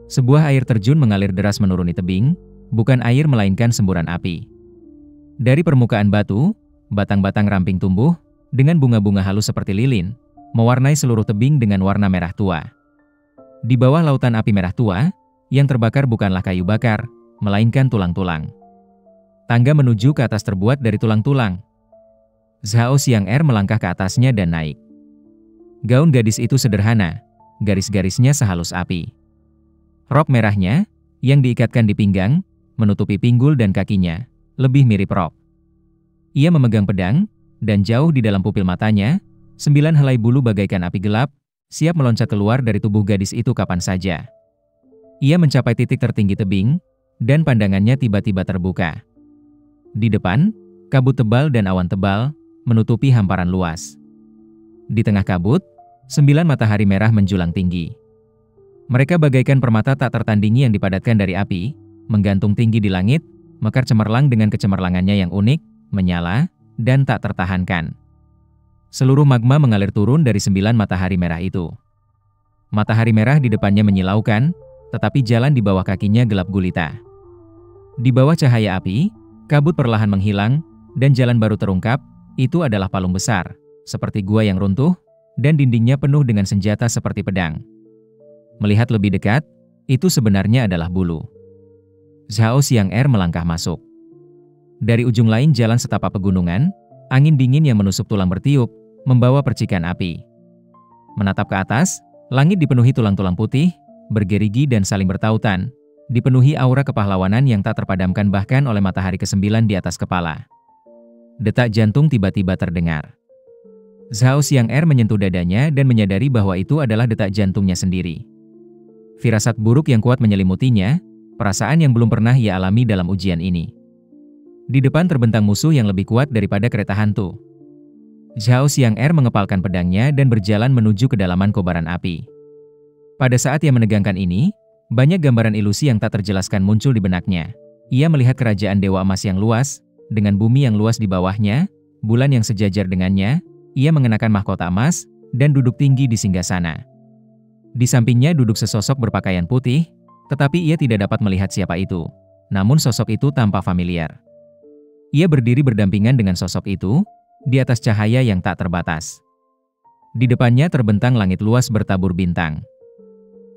Sebuah air terjun mengalir deras menuruni tebing, bukan air melainkan semburan api. Dari permukaan batu, batang-batang ramping tumbuh, dengan bunga-bunga halus seperti lilin, mewarnai seluruh tebing dengan warna merah tua. Di bawah lautan api merah tua, yang terbakar bukanlah kayu bakar, melainkan tulang-tulang. Tangga menuju ke atas terbuat dari tulang-tulang. Zhao Xiang'er melangkah ke atasnya dan naik. Gaun gadis itu sederhana, garis-garisnya sehalus api. Rok merahnya, yang diikatkan di pinggang, menutupi pinggul dan kakinya, lebih mirip rok. Ia memegang pedang, dan jauh di dalam pupil matanya, 9 helai bulu bagaikan api gelap, siap meloncat keluar dari tubuh gadis itu kapan saja. Ia mencapai titik tertinggi tebing, dan pandangannya tiba-tiba terbuka. Di depan, kabut tebal dan awan tebal, menutupi hamparan luas. Di tengah kabut, 9 matahari merah menjulang tinggi. Mereka bagaikan permata tak tertandingi yang dipadatkan dari api, menggantung tinggi di langit, mekar cemerlang dengan kecemerlangannya yang unik, menyala, dan tak tertahankan. Seluruh magma mengalir turun dari 9 matahari merah itu. Matahari merah di depannya menyilaukan, tetapi jalan di bawah kakinya gelap gulita. Di bawah cahaya api, kabut perlahan menghilang, dan jalan baru terungkap. Itu adalah palung besar, seperti gua yang runtuh, dan dindingnya penuh dengan senjata seperti pedang. Melihat lebih dekat, itu sebenarnya adalah bulu. Zhao Xiang'er melangkah masuk. Dari ujung lain jalan setapak pegunungan, angin dingin yang menusuk tulang bertiup, membawa percikan api. Menatap ke atas, langit dipenuhi tulang-tulang putih, bergerigi dan saling bertautan, dipenuhi aura kepahlawanan yang tak terpadamkan bahkan oleh matahari ke-9 di atas kepala. Detak jantung tiba-tiba terdengar. Zhao Xiang'er menyentuh dadanya dan menyadari bahwa itu adalah detak jantungnya sendiri. Firasat buruk yang kuat menyelimutinya, perasaan yang belum pernah ia alami dalam ujian ini. Di depan terbentang musuh yang lebih kuat daripada kereta hantu. Zhao Xiang'er mengepalkan pedangnya dan berjalan menuju kedalaman kobaran api. Pada saat ia menegangkan ini, banyak gambaran ilusi yang tak terjelaskan muncul di benaknya. Ia melihat kerajaan Dewa Emas yang luas, dengan bumi yang luas di bawahnya, bulan yang sejajar dengannya, ia mengenakan mahkota emas, dan duduk tinggi di singgasana. Di sampingnya duduk sesosok berpakaian putih, tetapi ia tidak dapat melihat siapa itu. Namun sosok itu tampak familiar. Ia berdiri berdampingan dengan sosok itu, di atas cahaya yang tak terbatas. Di depannya terbentang langit luas bertabur bintang.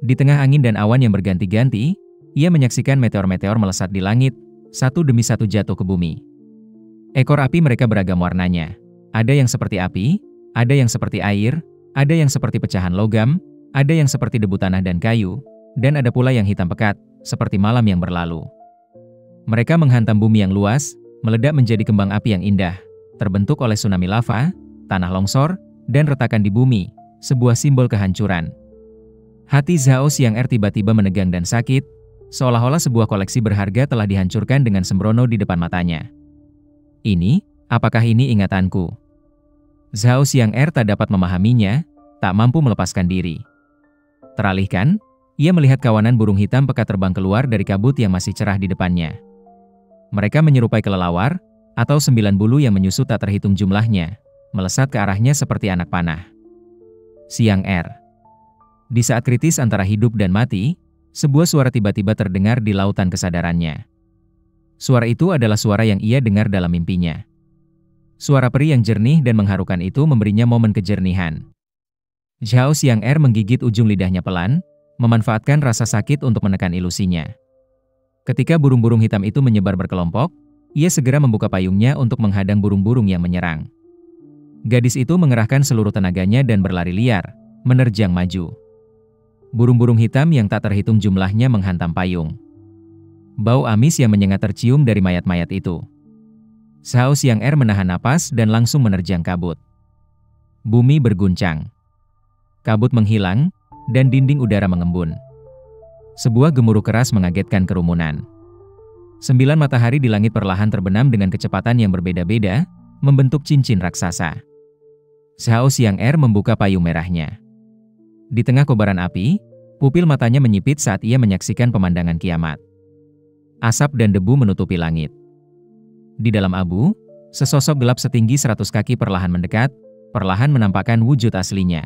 Di tengah angin dan awan yang berganti-ganti, ia menyaksikan meteor-meteor melesat di langit, satu demi satu jatuh ke bumi. Ekor api mereka beragam warnanya. Ada yang seperti api, ada yang seperti air, ada yang seperti pecahan logam, ada yang seperti debu tanah dan kayu, dan ada pula yang hitam pekat, seperti malam yang berlalu. Mereka menghantam bumi yang luas, meledak menjadi kembang api yang indah, terbentuk oleh tsunami lava, tanah longsor, dan retakan di bumi, sebuah simbol kehancuran. Hati Zhao Xiang'er tiba-tiba menegang dan sakit, seolah-olah sebuah koleksi berharga telah dihancurkan dengan sembrono di depan matanya. Apakah ini ingatanku? Zhao Xiang'er tak dapat memahaminya, tak mampu melepaskan diri. Teralihkan, ia melihat kawanan burung hitam pekat terbang keluar dari kabut yang masih cerah di depannya. Mereka menyerupai kelelawar, atau 9 bulu yang menyusut tak terhitung jumlahnya, melesat ke arahnya seperti anak panah. Xiang'er. Di saat kritis antara hidup dan mati, sebuah suara tiba-tiba terdengar di lautan kesadarannya. Suara itu adalah suara yang ia dengar dalam mimpinya. Suara peri yang jernih dan mengharukan itu memberinya momen kejernihan. Zhao Xiang'er menggigit ujung lidahnya pelan, memanfaatkan rasa sakit untuk menekan ilusinya. Ketika burung-burung hitam itu menyebar berkelompok, ia segera membuka payungnya untuk menghadang burung-burung yang menyerang. Gadis itu mengerahkan seluruh tenaganya dan berlari liar, menerjang maju. Burung-burung hitam yang tak terhitung jumlahnya menghantam payung. Bau amis yang menyengat tercium dari mayat-mayat itu. Zhao Xiang'er menahan napas dan langsung menerjang kabut. Bumi berguncang. Kabut menghilang, dan dinding udara mengembun. Sebuah gemuruh keras mengagetkan kerumunan. 9 matahari di langit perlahan terbenam dengan kecepatan yang berbeda-beda, membentuk cincin raksasa. Zhao Xiang'er membuka payung merahnya. Di tengah kobaran api, pupil matanya menyipit saat ia menyaksikan pemandangan kiamat. Asap dan debu menutupi langit. Di dalam abu, sesosok gelap setinggi 100 kaki perlahan mendekat, perlahan menampakkan wujud aslinya.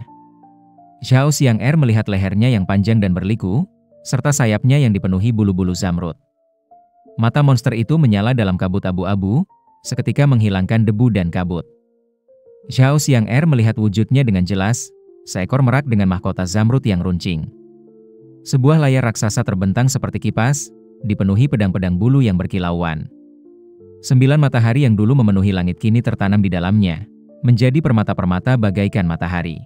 Zhao Xiang'er melihat lehernya yang panjang dan berliku, serta sayapnya yang dipenuhi bulu-bulu zamrud. Mata monster itu menyala dalam kabut abu-abu, seketika menghilangkan debu dan kabut. Zhao Xiang'er melihat wujudnya dengan jelas, seekor merak dengan mahkota zamrud yang runcing. Sebuah layar raksasa terbentang seperti kipas, dipenuhi pedang-pedang bulu yang berkilauan. 9 matahari yang dulu memenuhi langit kini tertanam di dalamnya, menjadi permata-permata bagaikan matahari.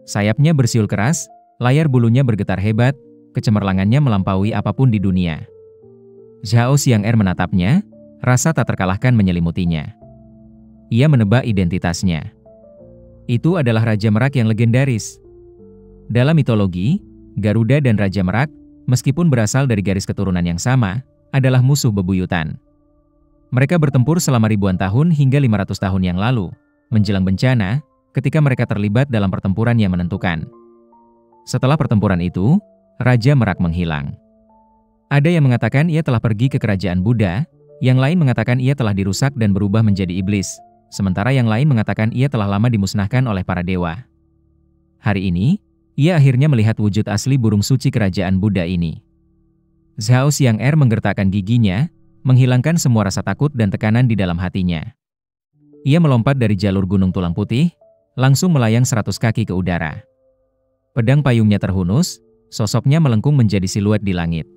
Sayapnya bersiul keras, layar bulunya bergetar hebat, kecemerlangannya melampaui apapun di dunia. Zhao Xiang'er menatapnya, rasa tak terkalahkan menyelimutinya. Ia menebak identitasnya. Itu adalah Raja Merak yang legendaris. Dalam mitologi, Garuda dan Raja Merak, meskipun berasal dari garis keturunan yang sama, adalah musuh bebuyutan. Mereka bertempur selama ribuan tahun hingga 500 tahun yang lalu, menjelang bencana, ketika mereka terlibat dalam pertempuran yang menentukan. Setelah pertempuran itu, Raja Merak menghilang. Ada yang mengatakan ia telah pergi ke kerajaan Buddha, yang lain mengatakan ia telah dirusak dan berubah menjadi iblis, sementara yang lain mengatakan ia telah lama dimusnahkan oleh para dewa. Hari ini, ia akhirnya melihat wujud asli burung suci kerajaan Buddha ini. Zhao Xiang'er menggertakkan giginya, menghilangkan semua rasa takut dan tekanan di dalam hatinya. Ia melompat dari jalur gunung tulang putih, langsung melayang 100 kaki ke udara. Pedang payungnya terhunus, sosoknya melengkung menjadi siluet di langit.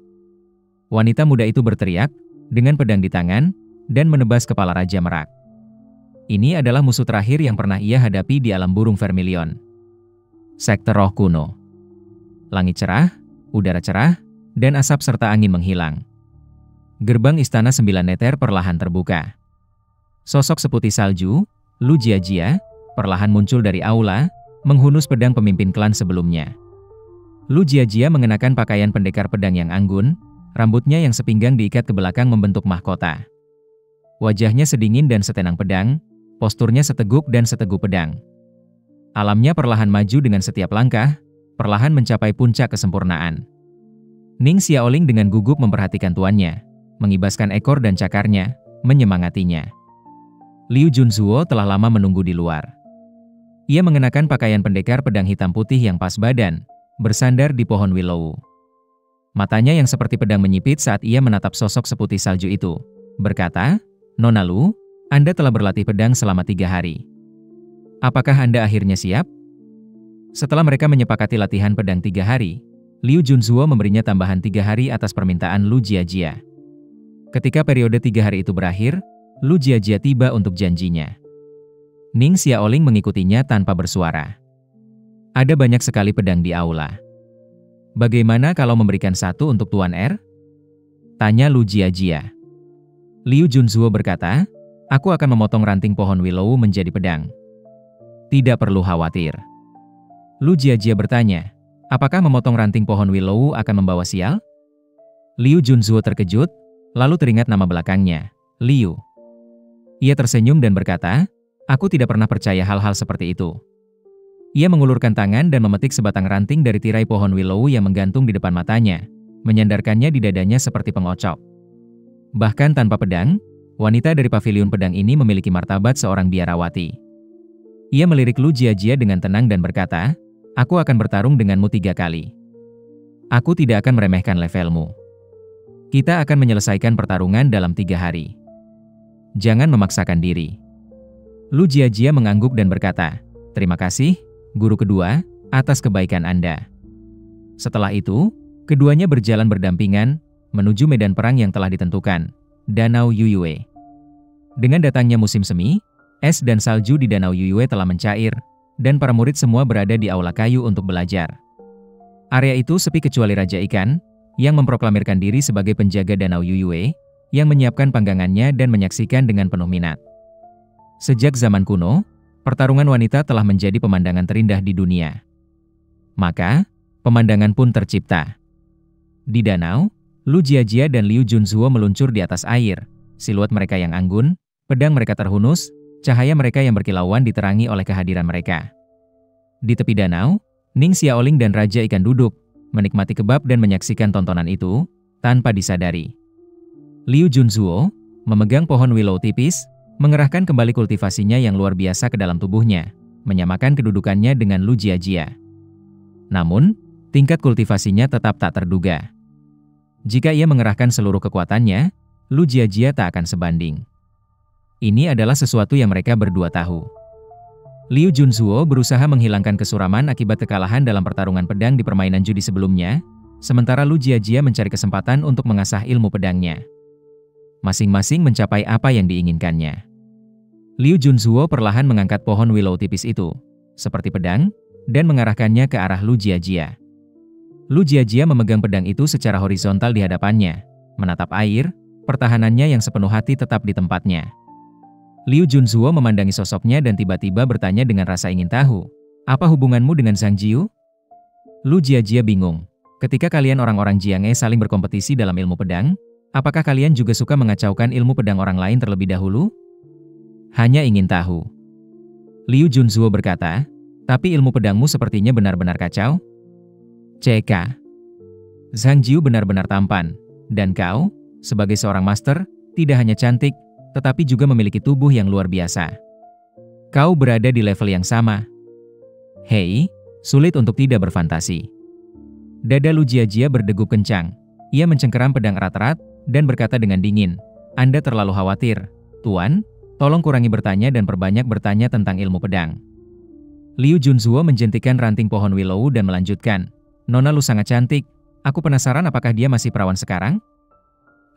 Wanita muda itu berteriak, dengan pedang di tangan, dan menebas kepala Raja Merak. Ini adalah musuh terakhir yang pernah ia hadapi di alam burung Vermilion. Sekte Roh Kuno. Langit cerah, udara cerah, dan asap serta angin menghilang. Gerbang istana 9 neter perlahan terbuka. Sosok seputih salju, Lu Jiajia, perlahan muncul dari aula, menghunus pedang pemimpin klan sebelumnya. Lu Jiajia mengenakan pakaian pendekar pedang yang anggun, rambutnya yang sepinggang diikat ke belakang membentuk mahkota. Wajahnya sedingin dan setenang pedang, posturnya seteguk dan seteguh pedang. Alamnya perlahan maju dengan setiap langkah, perlahan mencapai puncak kesempurnaan. Ning Xiaoling dengan gugup memperhatikan tuannya, mengibaskan ekor dan cakarnya, menyemangatinya. Liu Junzuo telah lama menunggu di luar. Ia mengenakan pakaian pendekar pedang hitam putih yang pas badan, bersandar di pohon willow. Matanya yang seperti pedang menyipit saat ia menatap sosok seputih salju itu, berkata, "Nona Lu, Anda telah berlatih pedang selama 3 hari. Apakah Anda akhirnya siap?" Setelah mereka menyepakati latihan pedang 3 hari, Liu Junzuo memberinya tambahan 3 hari atas permintaan Lu Jiajia. Ketika periode 3 hari itu berakhir, Lu Jiajia tiba untuk janjinya. Ning Xiaoling mengikutinya tanpa bersuara. Ada banyak sekali pedang di aula. Bagaimana kalau memberikan satu untuk Tuan R? Tanya Lu Jiajia. Liu Junzuo berkata, "Aku akan memotong ranting pohon willow menjadi pedang. Tidak perlu khawatir." Lu Jiajia bertanya, apakah memotong ranting pohon willow akan membawa sial? Liu Junzuo terkejut, lalu teringat nama belakangnya, Liu. Ia tersenyum dan berkata, aku tidak pernah percaya hal-hal seperti itu. Ia mengulurkan tangan dan memetik sebatang ranting dari tirai pohon willow yang menggantung di depan matanya, menyandarkannya di dadanya seperti pengocok. Bahkan tanpa pedang, wanita dari paviliun pedang ini memiliki martabat seorang biarawati. Ia melirik Lu Jiajia dengan tenang dan berkata, aku akan bertarung denganmu 3 kali. Aku tidak akan meremehkan levelmu. Kita akan menyelesaikan pertarungan dalam 3 hari. Jangan memaksakan diri. Lu Jiajia mengangguk dan berkata, terima kasih, guru kedua, atas kebaikan Anda. Setelah itu, keduanya berjalan berdampingan, menuju medan perang yang telah ditentukan, Danau Yuyue. Dengan datangnya musim semi, es dan salju di Danau Yuyue telah mencair, dan para murid semua berada di aula kayu untuk belajar. Area itu sepi kecuali Raja Ikan, yang memproklamirkan diri sebagai penjaga Danau Yuyue, yang menyiapkan panggangannya dan menyaksikan dengan penuh minat. Sejak zaman kuno, pertarungan wanita telah menjadi pemandangan terindah di dunia. Maka, pemandangan pun tercipta. Di danau, Lu Jiajia dan Liu Junzuo meluncur di atas air, siluet mereka yang anggun, pedang mereka terhunus, cahaya mereka yang berkilauan diterangi oleh kehadiran mereka. Di tepi danau, Ning Xiaoling dan Raja Ikan duduk, menikmati kebab dan menyaksikan tontonan itu, tanpa disadari. Liu Junzuo, memegang pohon willow tipis, mengerahkan kembali kultivasinya yang luar biasa ke dalam tubuhnya, menyamakan kedudukannya dengan Lu Jiajia. Namun, tingkat kultivasinya tetap tak terduga. Jika ia mengerahkan seluruh kekuatannya, Lu Jiajia tak akan sebanding. Ini adalah sesuatu yang mereka berdua tahu. Liu Junzuo berusaha menghilangkan kesuraman akibat kekalahan dalam pertarungan pedang di permainan judi sebelumnya, sementara Lu Jiajia mencari kesempatan untuk mengasah ilmu pedangnya. Masing-masing mencapai apa yang diinginkannya. Liu Junzuo perlahan mengangkat pohon willow tipis itu, seperti pedang, dan mengarahkannya ke arah Lu Jiajia. Lu Jiajia memegang pedang itu secara horizontal di hadapannya, menatap air, pertahanannya yang sepenuh hati tetap di tempatnya. Liu Junzuo memandangi sosoknya dan tiba-tiba bertanya dengan rasa ingin tahu, apa hubunganmu dengan Zhang Jiu? Lu Jiajia bingung, ketika kalian orang-orang Jianghe saling berkompetisi dalam ilmu pedang, apakah kalian juga suka mengacaukan ilmu pedang orang lain terlebih dahulu? Hanya ingin tahu. Liu Junzuo berkata, tapi ilmu pedangmu sepertinya benar-benar kacau. CK. Zhang Jiu benar-benar tampan, dan kau, sebagai seorang master, tidak hanya cantik, tetapi juga memiliki tubuh yang luar biasa. Kau berada di level yang sama. Hei, sulit untuk tidak berfantasi. Dada Lu Jiajia berdegup kencang. Ia mencengkeram pedang erat-erat, dan berkata dengan dingin, Anda terlalu khawatir, Tuan, tolong kurangi bertanya dan perbanyak bertanya tentang ilmu pedang. Liu Junzuo menjentikan ranting pohon willow dan melanjutkan, Nona Lu sangat cantik, aku penasaran apakah dia masih perawan sekarang?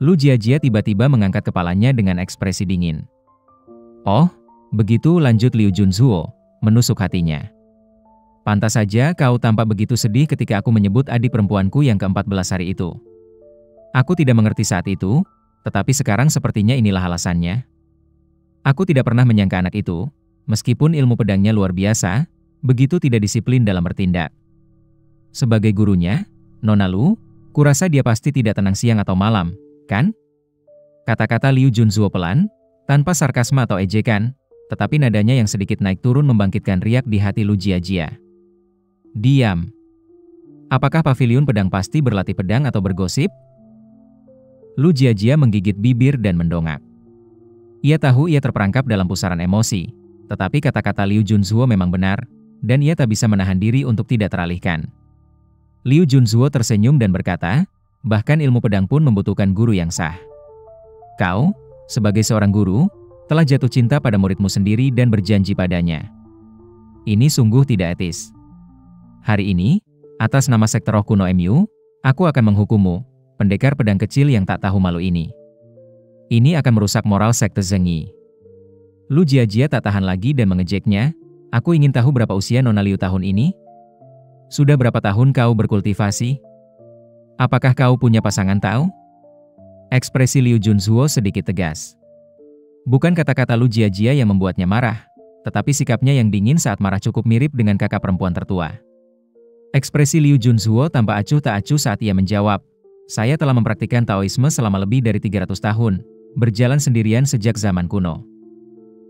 Lu Jiajia tiba-tiba mengangkat kepalanya dengan ekspresi dingin. Oh, begitu, lanjut Liu Junzuo, menusuk hatinya. Pantas saja kau tampak begitu sedih ketika aku menyebut adik perempuanku yang ke-14 hari itu. Aku tidak mengerti saat itu, tetapi sekarang sepertinya inilah alasannya. Aku tidak pernah menyangka anak itu, meskipun ilmu pedangnya luar biasa, begitu tidak disiplin dalam bertindak. Sebagai gurunya, Nona Lu, kurasa dia pasti tidak tenang siang atau malam, kan? Kata-kata Liu Junzuo pelan, tanpa sarkasme atau ejekan, tetapi nadanya yang sedikit naik turun membangkitkan riak di hati Lu Jiajia. Diam. Apakah paviliun pedang pasti berlatih pedang atau bergosip? Lu Jiajia menggigit bibir dan mendongak. Ia tahu ia terperangkap dalam pusaran emosi, tetapi kata-kata Liu Junzuo memang benar, dan ia tak bisa menahan diri untuk tidak teralihkan. Liu Junzuo tersenyum dan berkata, bahkan ilmu pedang pun membutuhkan guru yang sah. Kau, sebagai seorang guru, telah jatuh cinta pada muridmu sendiri dan berjanji padanya. Ini sungguh tidak etis. Hari ini, atas nama sekte roh kuno MU, aku akan menghukummu, pendekar pedang kecil yang tak tahu malu ini. Ini akan merusak moral sekte Zhengyi. Lu Jiajia tak tahan lagi dan mengejeknya, aku ingin tahu berapa usia Nona Liu tahun ini? Sudah berapa tahun kau berkultivasi? Apakah kau punya pasangan tahu? Ekspresi Liu Junzuo sedikit tegas. Bukan kata-kata Lu Jiajia yang membuatnya marah, tetapi sikapnya yang dingin saat marah cukup mirip dengan kakak perempuan tertua. Ekspresi Liu Junzhuo tampak acuh tak acuh saat ia menjawab, "Saya telah mempraktikkan Taoisme selama lebih dari 300 tahun, berjalan sendirian sejak zaman kuno.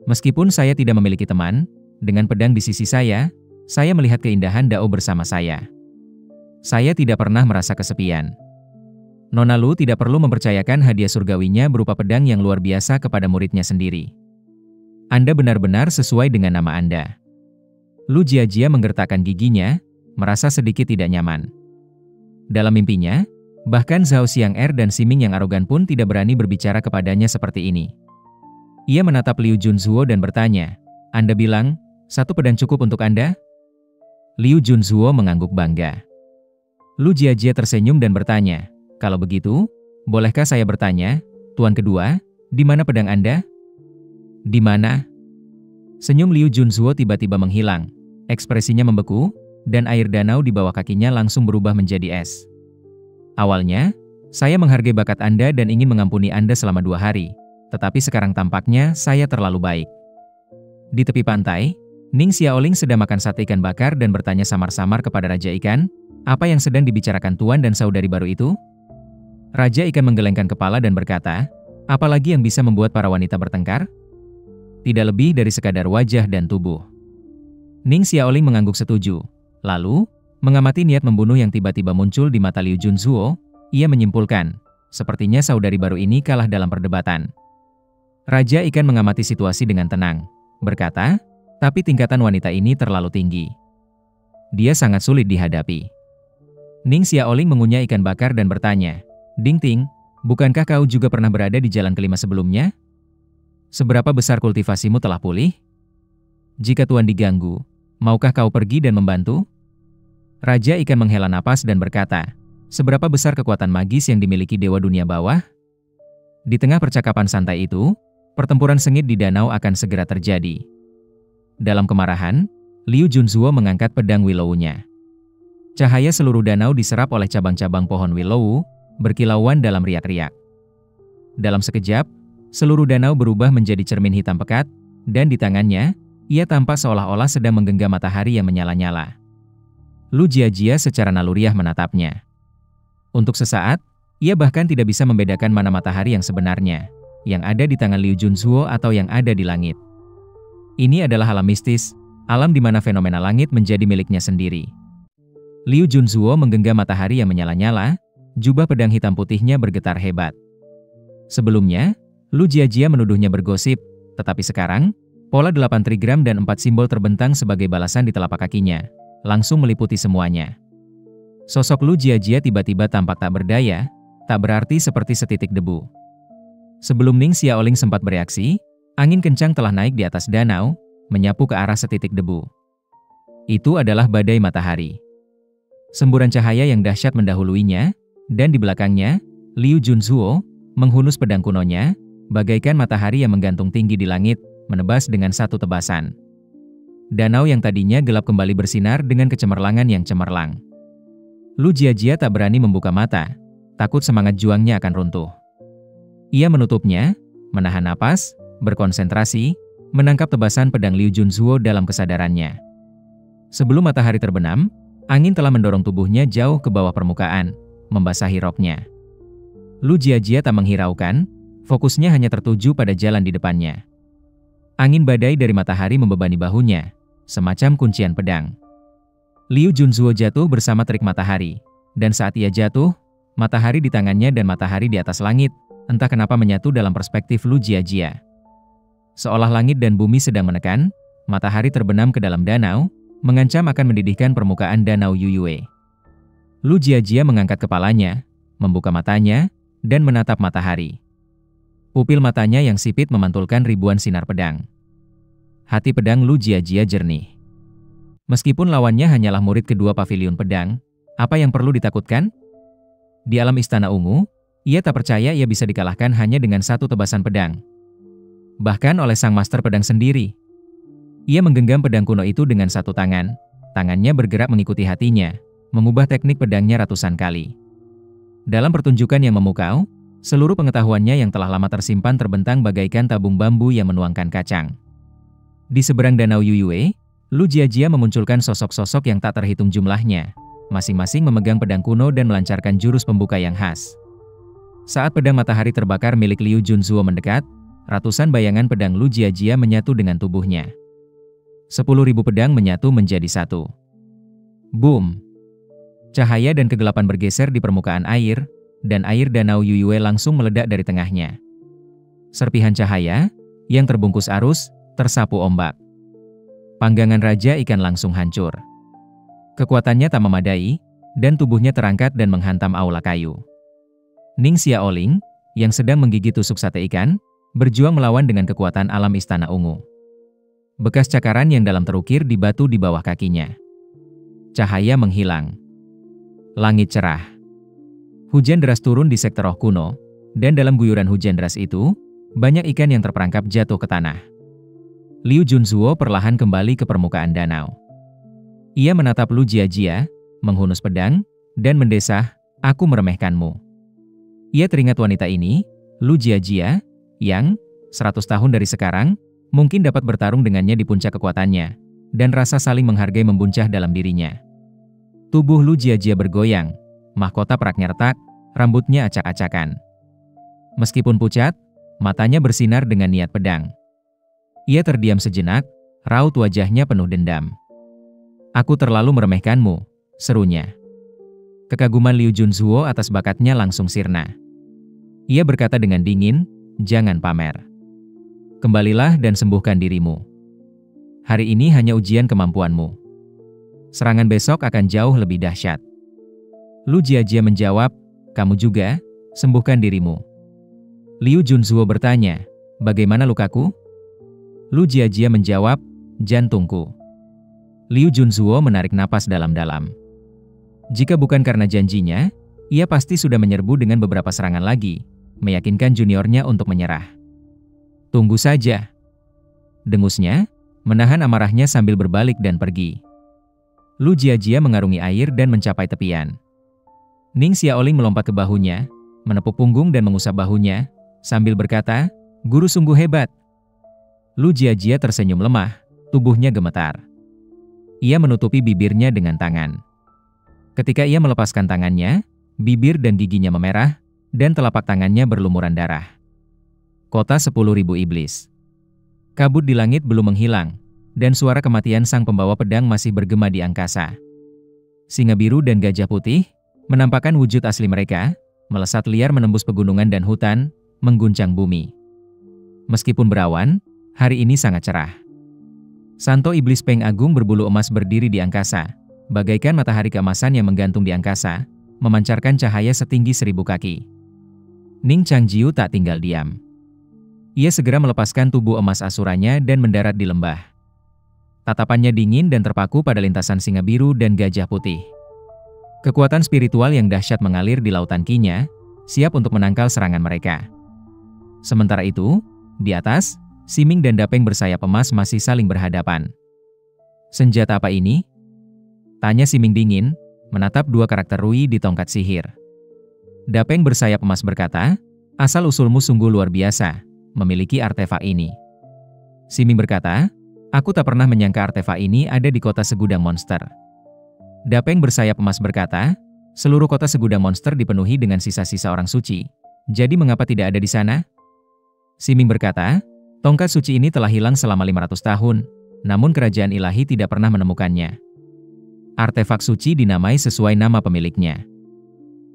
Meskipun saya tidak memiliki teman, dengan pedang di sisi saya melihat keindahan Dao bersama saya. Saya tidak pernah merasa kesepian." Nona Lu tidak perlu mempercayakan hadiah surgawinya berupa pedang yang luar biasa kepada muridnya sendiri. "Anda benar-benar sesuai dengan nama Anda." Lu Jiajia menggertakkan giginya, merasa sedikit tidak nyaman. Dalam mimpinya, bahkan Zhao Xiang'er dan Siming yang arogan pun tidak berani berbicara kepadanya seperti ini. Ia menatap Liu Junzhuo dan bertanya, "Anda bilang, satu pedang cukup untuk Anda?" Liu Junzhuo mengangguk bangga. Lu Jiajia tersenyum dan bertanya, "Kalau begitu, bolehkah saya bertanya, Tuan kedua, di mana pedang Anda?" "Di mana?" Senyum Liu Junzhuo tiba-tiba menghilang, ekspresinya membeku, dan air danau di bawah kakinya langsung berubah menjadi es. "Awalnya, saya menghargai bakat Anda dan ingin mengampuni Anda selama 2 hari, tetapi sekarang tampaknya saya terlalu baik." Di tepi pantai, Ning Xiaoling sedang makan sate ikan bakar dan bertanya samar-samar kepada Raja Ikan, "Apa yang sedang dibicarakan Tuan dan saudari baru itu?" Raja Ikan menggelengkan kepala dan berkata, "Apalagi yang bisa membuat para wanita bertengkar? Tidak lebih dari sekadar wajah dan tubuh." Ning Xiaoling mengangguk setuju. Lalu, mengamati niat membunuh yang tiba-tiba muncul di mata Liu Junzhuo, ia menyimpulkan, sepertinya saudari baru ini kalah dalam perdebatan. Raja Ikan mengamati situasi dengan tenang, berkata, "Tapi tingkatan wanita ini terlalu tinggi. Dia sangat sulit dihadapi." Ning Xiaoling mengunyah ikan bakar dan bertanya, "Ding Ting, bukankah kau juga pernah berada di jalan kelima sebelumnya? Seberapa besar kultivasimu telah pulih? Jika Tuan diganggu, maukah kau pergi dan membantu?" Raja Ikan menghela napas dan berkata, "Seberapa besar kekuatan magis yang dimiliki Dewa Dunia Bawah?" Di tengah percakapan santai itu, pertempuran sengit di danau akan segera terjadi. Dalam kemarahan, Liu Junzhuo mengangkat pedang Willow-nya. Cahaya seluruh danau diserap oleh cabang-cabang pohon Willow, berkilauan dalam riak-riak. Dalam sekejap, seluruh danau berubah menjadi cermin hitam pekat, dan di tangannya, ia tampak seolah-olah sedang menggenggam matahari yang menyala-nyala. Lu Jiajia secara naluriah menatapnya. Untuk sesaat, ia bahkan tidak bisa membedakan mana matahari yang sebenarnya, yang ada di tangan Liu Junzhuo atau yang ada di langit. Ini adalah alam mistis, alam di mana fenomena langit menjadi miliknya sendiri. Liu Junzhuo menggenggam matahari yang menyala-nyala, jubah pedang hitam putihnya bergetar hebat. Sebelumnya, Lu Jiajia menuduhnya bergosip, tetapi sekarang, pola 8 trigram dan 4 simbol terbentang sebagai balasan di telapak kakinya, langsung meliputi semuanya. Sosok Lu Jiajia tiba-tiba tampak tak berdaya, tak berarti seperti setitik debu. Sebelum Ning Xiaoling sempat bereaksi, angin kencang telah naik di atas danau, menyapu ke arah setitik debu. Itu adalah badai matahari. Semburan cahaya yang dahsyat mendahuluinya, dan di belakangnya, Liu Junzhuo menghunus pedang kunonya, bagaikan matahari yang menggantung tinggi di langit, menebas dengan satu tebasan. Danau yang tadinya gelap kembali bersinar dengan kecemerlangan yang cemerlang. Lu Jiajia tak berani membuka mata, takut semangat juangnya akan runtuh. Ia menutupnya, menahan napas, berkonsentrasi, menangkap tebasan pedang Liu Junzhuo dalam kesadarannya. Sebelum matahari terbenam, angin telah mendorong tubuhnya jauh ke bawah permukaan, membasahi roknya. Lu Jiajia tak menghiraukan, fokusnya hanya tertuju pada jalan di depannya. Angin badai dari matahari membebani bahunya, semacam kuncian pedang. Liu Junzhuo jatuh bersama terik matahari, dan saat ia jatuh, matahari di tangannya dan matahari di atas langit, entah kenapa menyatu dalam perspektif Lu Jiajia. Seolah langit dan bumi sedang menekan, matahari terbenam ke dalam danau, mengancam akan mendidihkan permukaan danau Yuyue. Lu Jiajia mengangkat kepalanya, membuka matanya, dan menatap matahari. Pupil matanya yang sipit memantulkan ribuan sinar pedang. Hati pedang Lu Jiajia jernih. Meskipun lawannya hanyalah murid kedua pavilion pedang, apa yang perlu ditakutkan? Di alam istana ungu, ia tak percaya ia bisa dikalahkan hanya dengan satu tebasan pedang. Bahkan oleh sang master pedang sendiri. Ia menggenggam pedang kuno itu dengan satu tangan, tangannya bergerak mengikuti hatinya, mengubah teknik pedangnya ratusan kali. Dalam pertunjukan yang memukau, seluruh pengetahuannya yang telah lama tersimpan terbentang bagaikan tabung bambu yang menuangkan kacang. Di seberang danau Yuyue, Lu Jiajia memunculkan sosok-sosok yang tak terhitung jumlahnya, masing-masing memegang pedang kuno dan melancarkan jurus pembuka yang khas. Saat pedang matahari terbakar milik Liu Junzuo mendekat, ratusan bayangan pedang Lu Jiajia menyatu dengan tubuhnya. 10.000 pedang menyatu menjadi satu. Boom! Cahaya dan kegelapan bergeser di permukaan air, dan air danau Yuyue langsung meledak dari tengahnya. Serpihan cahaya, yang terbungkus arus, tersapu ombak. Panggangan Raja Ikan langsung hancur. Kekuatannya tak memadai, dan tubuhnya terangkat dan menghantam aula kayu. Ning Xiaoling, yang sedang menggigit tusuk sate ikan, berjuang melawan dengan kekuatan alam Istana Ungu. Bekas cakaran yang dalam terukir di batu di bawah kakinya. Cahaya menghilang. Langit cerah. Hujan deras turun di sektor roh kuno, dan dalam guyuran hujan deras itu, banyak ikan yang terperangkap jatuh ke tanah. Liu Junzuo perlahan kembali ke permukaan danau. Ia menatap Lu Jiajia, menghunus pedang, dan mendesah, "Aku meremehkanmu." Ia teringat wanita ini, Lu Jiajia, yang 100 tahun dari sekarang, mungkin dapat bertarung dengannya di puncak kekuatannya, dan rasa saling menghargai membuncah dalam dirinya. Tubuh Lu Jiajia bergoyang, mahkota peraknya retak, rambutnya acak-acakan. Meskipun pucat, matanya bersinar dengan niat pedang. Ia terdiam sejenak, raut wajahnya penuh dendam. "Aku terlalu meremehkanmu," serunya. Kekaguman Liu Junzuo atas bakatnya langsung sirna. Ia berkata dengan dingin, "Jangan pamer. Kembalilah dan sembuhkan dirimu. Hari ini hanya ujian kemampuanmu. Serangan besok akan jauh lebih dahsyat." Lu Jiajia menjawab, "Kamu juga, sembuhkan dirimu." Liu Junzuo bertanya, "Bagaimana lukaku?" Lu Jiajia menjawab, "Jantungku." Liu Junzuo menarik napas dalam-dalam. Jika bukan karena janjinya, ia pasti sudah menyerbu dengan beberapa serangan lagi, meyakinkan juniornya untuk menyerah. "Tunggu saja," dengusnya, menahan amarahnya sambil berbalik dan pergi. Lu Jiajia mengarungi air dan mencapai tepian. Ning Xiaoling melompat ke bahunya, menepuk punggung dan mengusap bahunya, sambil berkata, "Guru sungguh hebat." Lu Jiajia tersenyum lemah, tubuhnya gemetar. Ia menutupi bibirnya dengan tangan. Ketika ia melepaskan tangannya, bibir dan giginya memerah, dan telapak tangannya berlumuran darah. Kota 10.000 Iblis. Kabut di langit belum menghilang, dan suara kematian sang pembawa pedang masih bergema di angkasa. Singa biru dan gajah putih menampakkan wujud asli mereka, melesat liar menembus pegunungan dan hutan, mengguncang bumi. Meskipun berawan, hari ini sangat cerah. Santo Iblis Peng Agung berbulu emas berdiri di angkasa, bagaikan matahari keemasan yang menggantung di angkasa, memancarkan cahaya setinggi 1000 kaki. Ning Changjiu tak tinggal diam. Ia segera melepaskan tubuh emas asuranya dan mendarat di lembah. Tatapannya dingin dan terpaku pada lintasan singa biru dan gajah putih. Kekuatan spiritual yang dahsyat mengalir di lautan Qi-nya, siap untuk menangkal serangan mereka. Sementara itu, di atas, Siming dan Dapeng bersayap emas masih saling berhadapan. "Senjata apa ini?" tanya Siming dingin, menatap dua karakter Rui di tongkat sihir. Dapeng bersayap emas berkata, "Asal-usulmu sungguh luar biasa, memiliki artefak ini." Siming berkata, "Aku tak pernah menyangka artefak ini ada di kota segudang monster." Dapeng bersayap emas berkata, "Seluruh kota segudang monster dipenuhi dengan sisa-sisa orang suci. Jadi mengapa tidak ada di sana?" Siming berkata, "Tongkat suci ini telah hilang selama 500 tahun, namun kerajaan ilahi tidak pernah menemukannya. Artefak suci dinamai sesuai nama pemiliknya.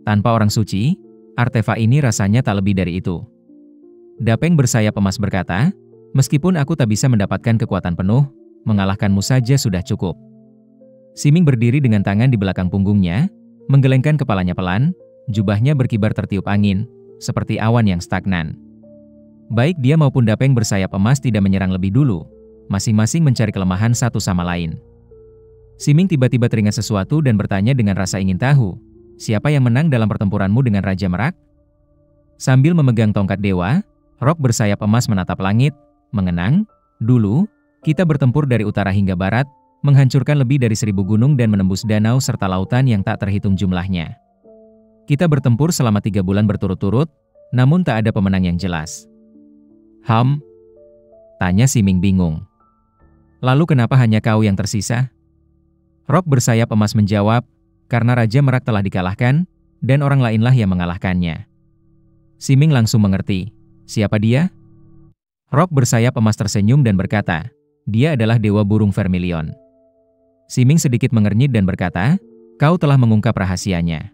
Tanpa orang suci, artefak ini rasanya tak lebih dari itu." Dapeng bersayap emas berkata, "Meskipun aku tak bisa mendapatkan kekuatan penuh, mengalahkanmu saja sudah cukup." Siming berdiri dengan tangan di belakang punggungnya, menggelengkan kepalanya pelan, jubahnya berkibar tertiup angin, seperti awan yang stagnan. Baik dia maupun Dapeng bersayap emas tidak menyerang lebih dulu, masing-masing mencari kelemahan satu sama lain. Siming tiba-tiba teringat sesuatu dan bertanya dengan rasa ingin tahu, "Siapa yang menang dalam pertempuranmu dengan Raja Merak?" Sambil memegang tongkat dewa, Rock bersayap emas menatap langit, mengenang, "Dulu, kita bertempur dari utara hingga barat, menghancurkan lebih dari 1000 gunung dan menembus danau serta lautan yang tak terhitung jumlahnya. Kita bertempur selama 3 bulan berturut-turut, namun tak ada pemenang yang jelas." Tanya Siming bingung. "Lalu kenapa hanya kau yang tersisa?" Rock bersayap emas menjawab, karena Raja Merak telah dikalahkan, dan orang lainlah yang mengalahkannya. Siming langsung mengerti. Siapa dia? Rok bersayap emas tersenyum dan berkata, dia adalah Dewa Burung Vermilion. Siming sedikit mengernyit dan berkata, kau telah mengungkap rahasianya.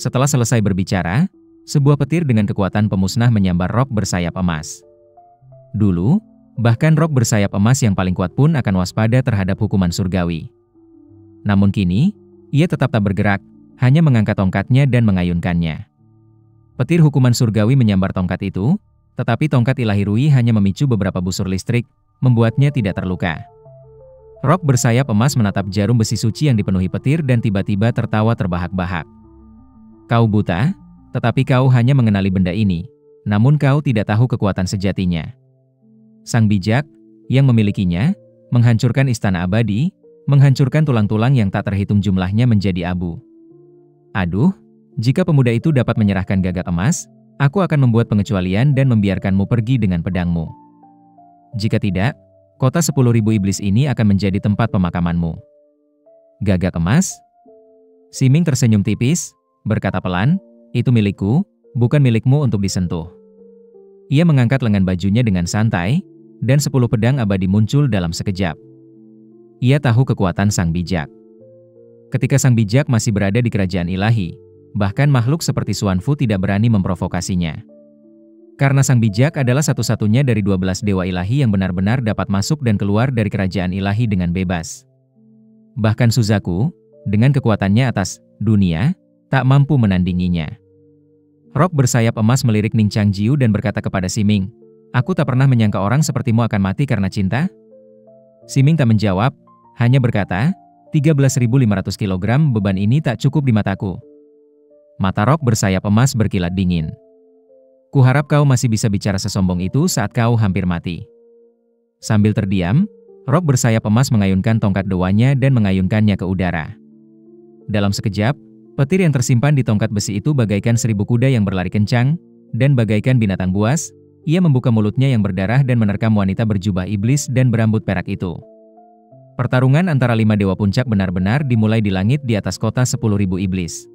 Setelah selesai berbicara, sebuah petir dengan kekuatan pemusnah menyambar Rok bersayap emas. Dulu, bahkan Rok bersayap emas yang paling kuat pun akan waspada terhadap hukuman surgawi. Namun kini, ia tetap tak bergerak, hanya mengangkat tongkatnya dan mengayunkannya. Petir hukuman surgawi menyambar tongkat itu, tetapi tongkat ilahi Rui hanya memicu beberapa busur listrik, membuatnya tidak terluka. Rok bersayap emas menatap jarum besi suci yang dipenuhi petir dan tiba-tiba tertawa terbahak-bahak. Kau buta, tetapi kau hanya mengenali benda ini, namun kau tidak tahu kekuatan sejatinya. Sang bijak, yang memilikinya, menghancurkan istana abadi, menghancurkan tulang-tulang yang tak terhitung jumlahnya menjadi abu. Aduh, jika pemuda itu dapat menyerahkan gagak emas, aku akan membuat pengecualian dan membiarkanmu pergi dengan pedangmu. Jika tidak, kota 10.000 iblis ini akan menjadi tempat pemakamanmu. Gagak emas? Siming tersenyum tipis, berkata pelan, itu milikku, bukan milikmu untuk disentuh. Ia mengangkat lengan bajunya dengan santai, dan 10 pedang abadi muncul dalam sekejap. Ia tahu kekuatan sang bijak. Ketika sang bijak masih berada di kerajaan ilahi, bahkan makhluk seperti Xuanfu tidak berani memprovokasinya. Karena sang bijak adalah satu-satunya dari 12 dewa ilahi yang benar-benar dapat masuk dan keluar dari kerajaan ilahi dengan bebas. Bahkan Suzaku, dengan kekuatannya atas dunia, tak mampu menandinginya. Rok bersayap emas melirik Ning Changjiu dan berkata kepada Siming, aku tak pernah menyangka orang sepertimu akan mati karena cinta? Siming tak menjawab, hanya berkata, 13.500 kg beban ini tak cukup di mataku. Mata Rok bersayap emas berkilat dingin. Kuharap kau masih bisa bicara sesombong itu saat kau hampir mati. Sambil terdiam, Rok bersayap emas mengayunkan tongkat dewanya dan mengayunkannya ke udara. Dalam sekejap, petir yang tersimpan di tongkat besi itu bagaikan 1000 kuda yang berlari kencang, dan bagaikan binatang buas, ia membuka mulutnya yang berdarah dan menerkam wanita berjubah iblis dan berambut perak itu. Pertarungan antara 5 dewa puncak benar-benar dimulai di langit di atas kota 10.000 iblis.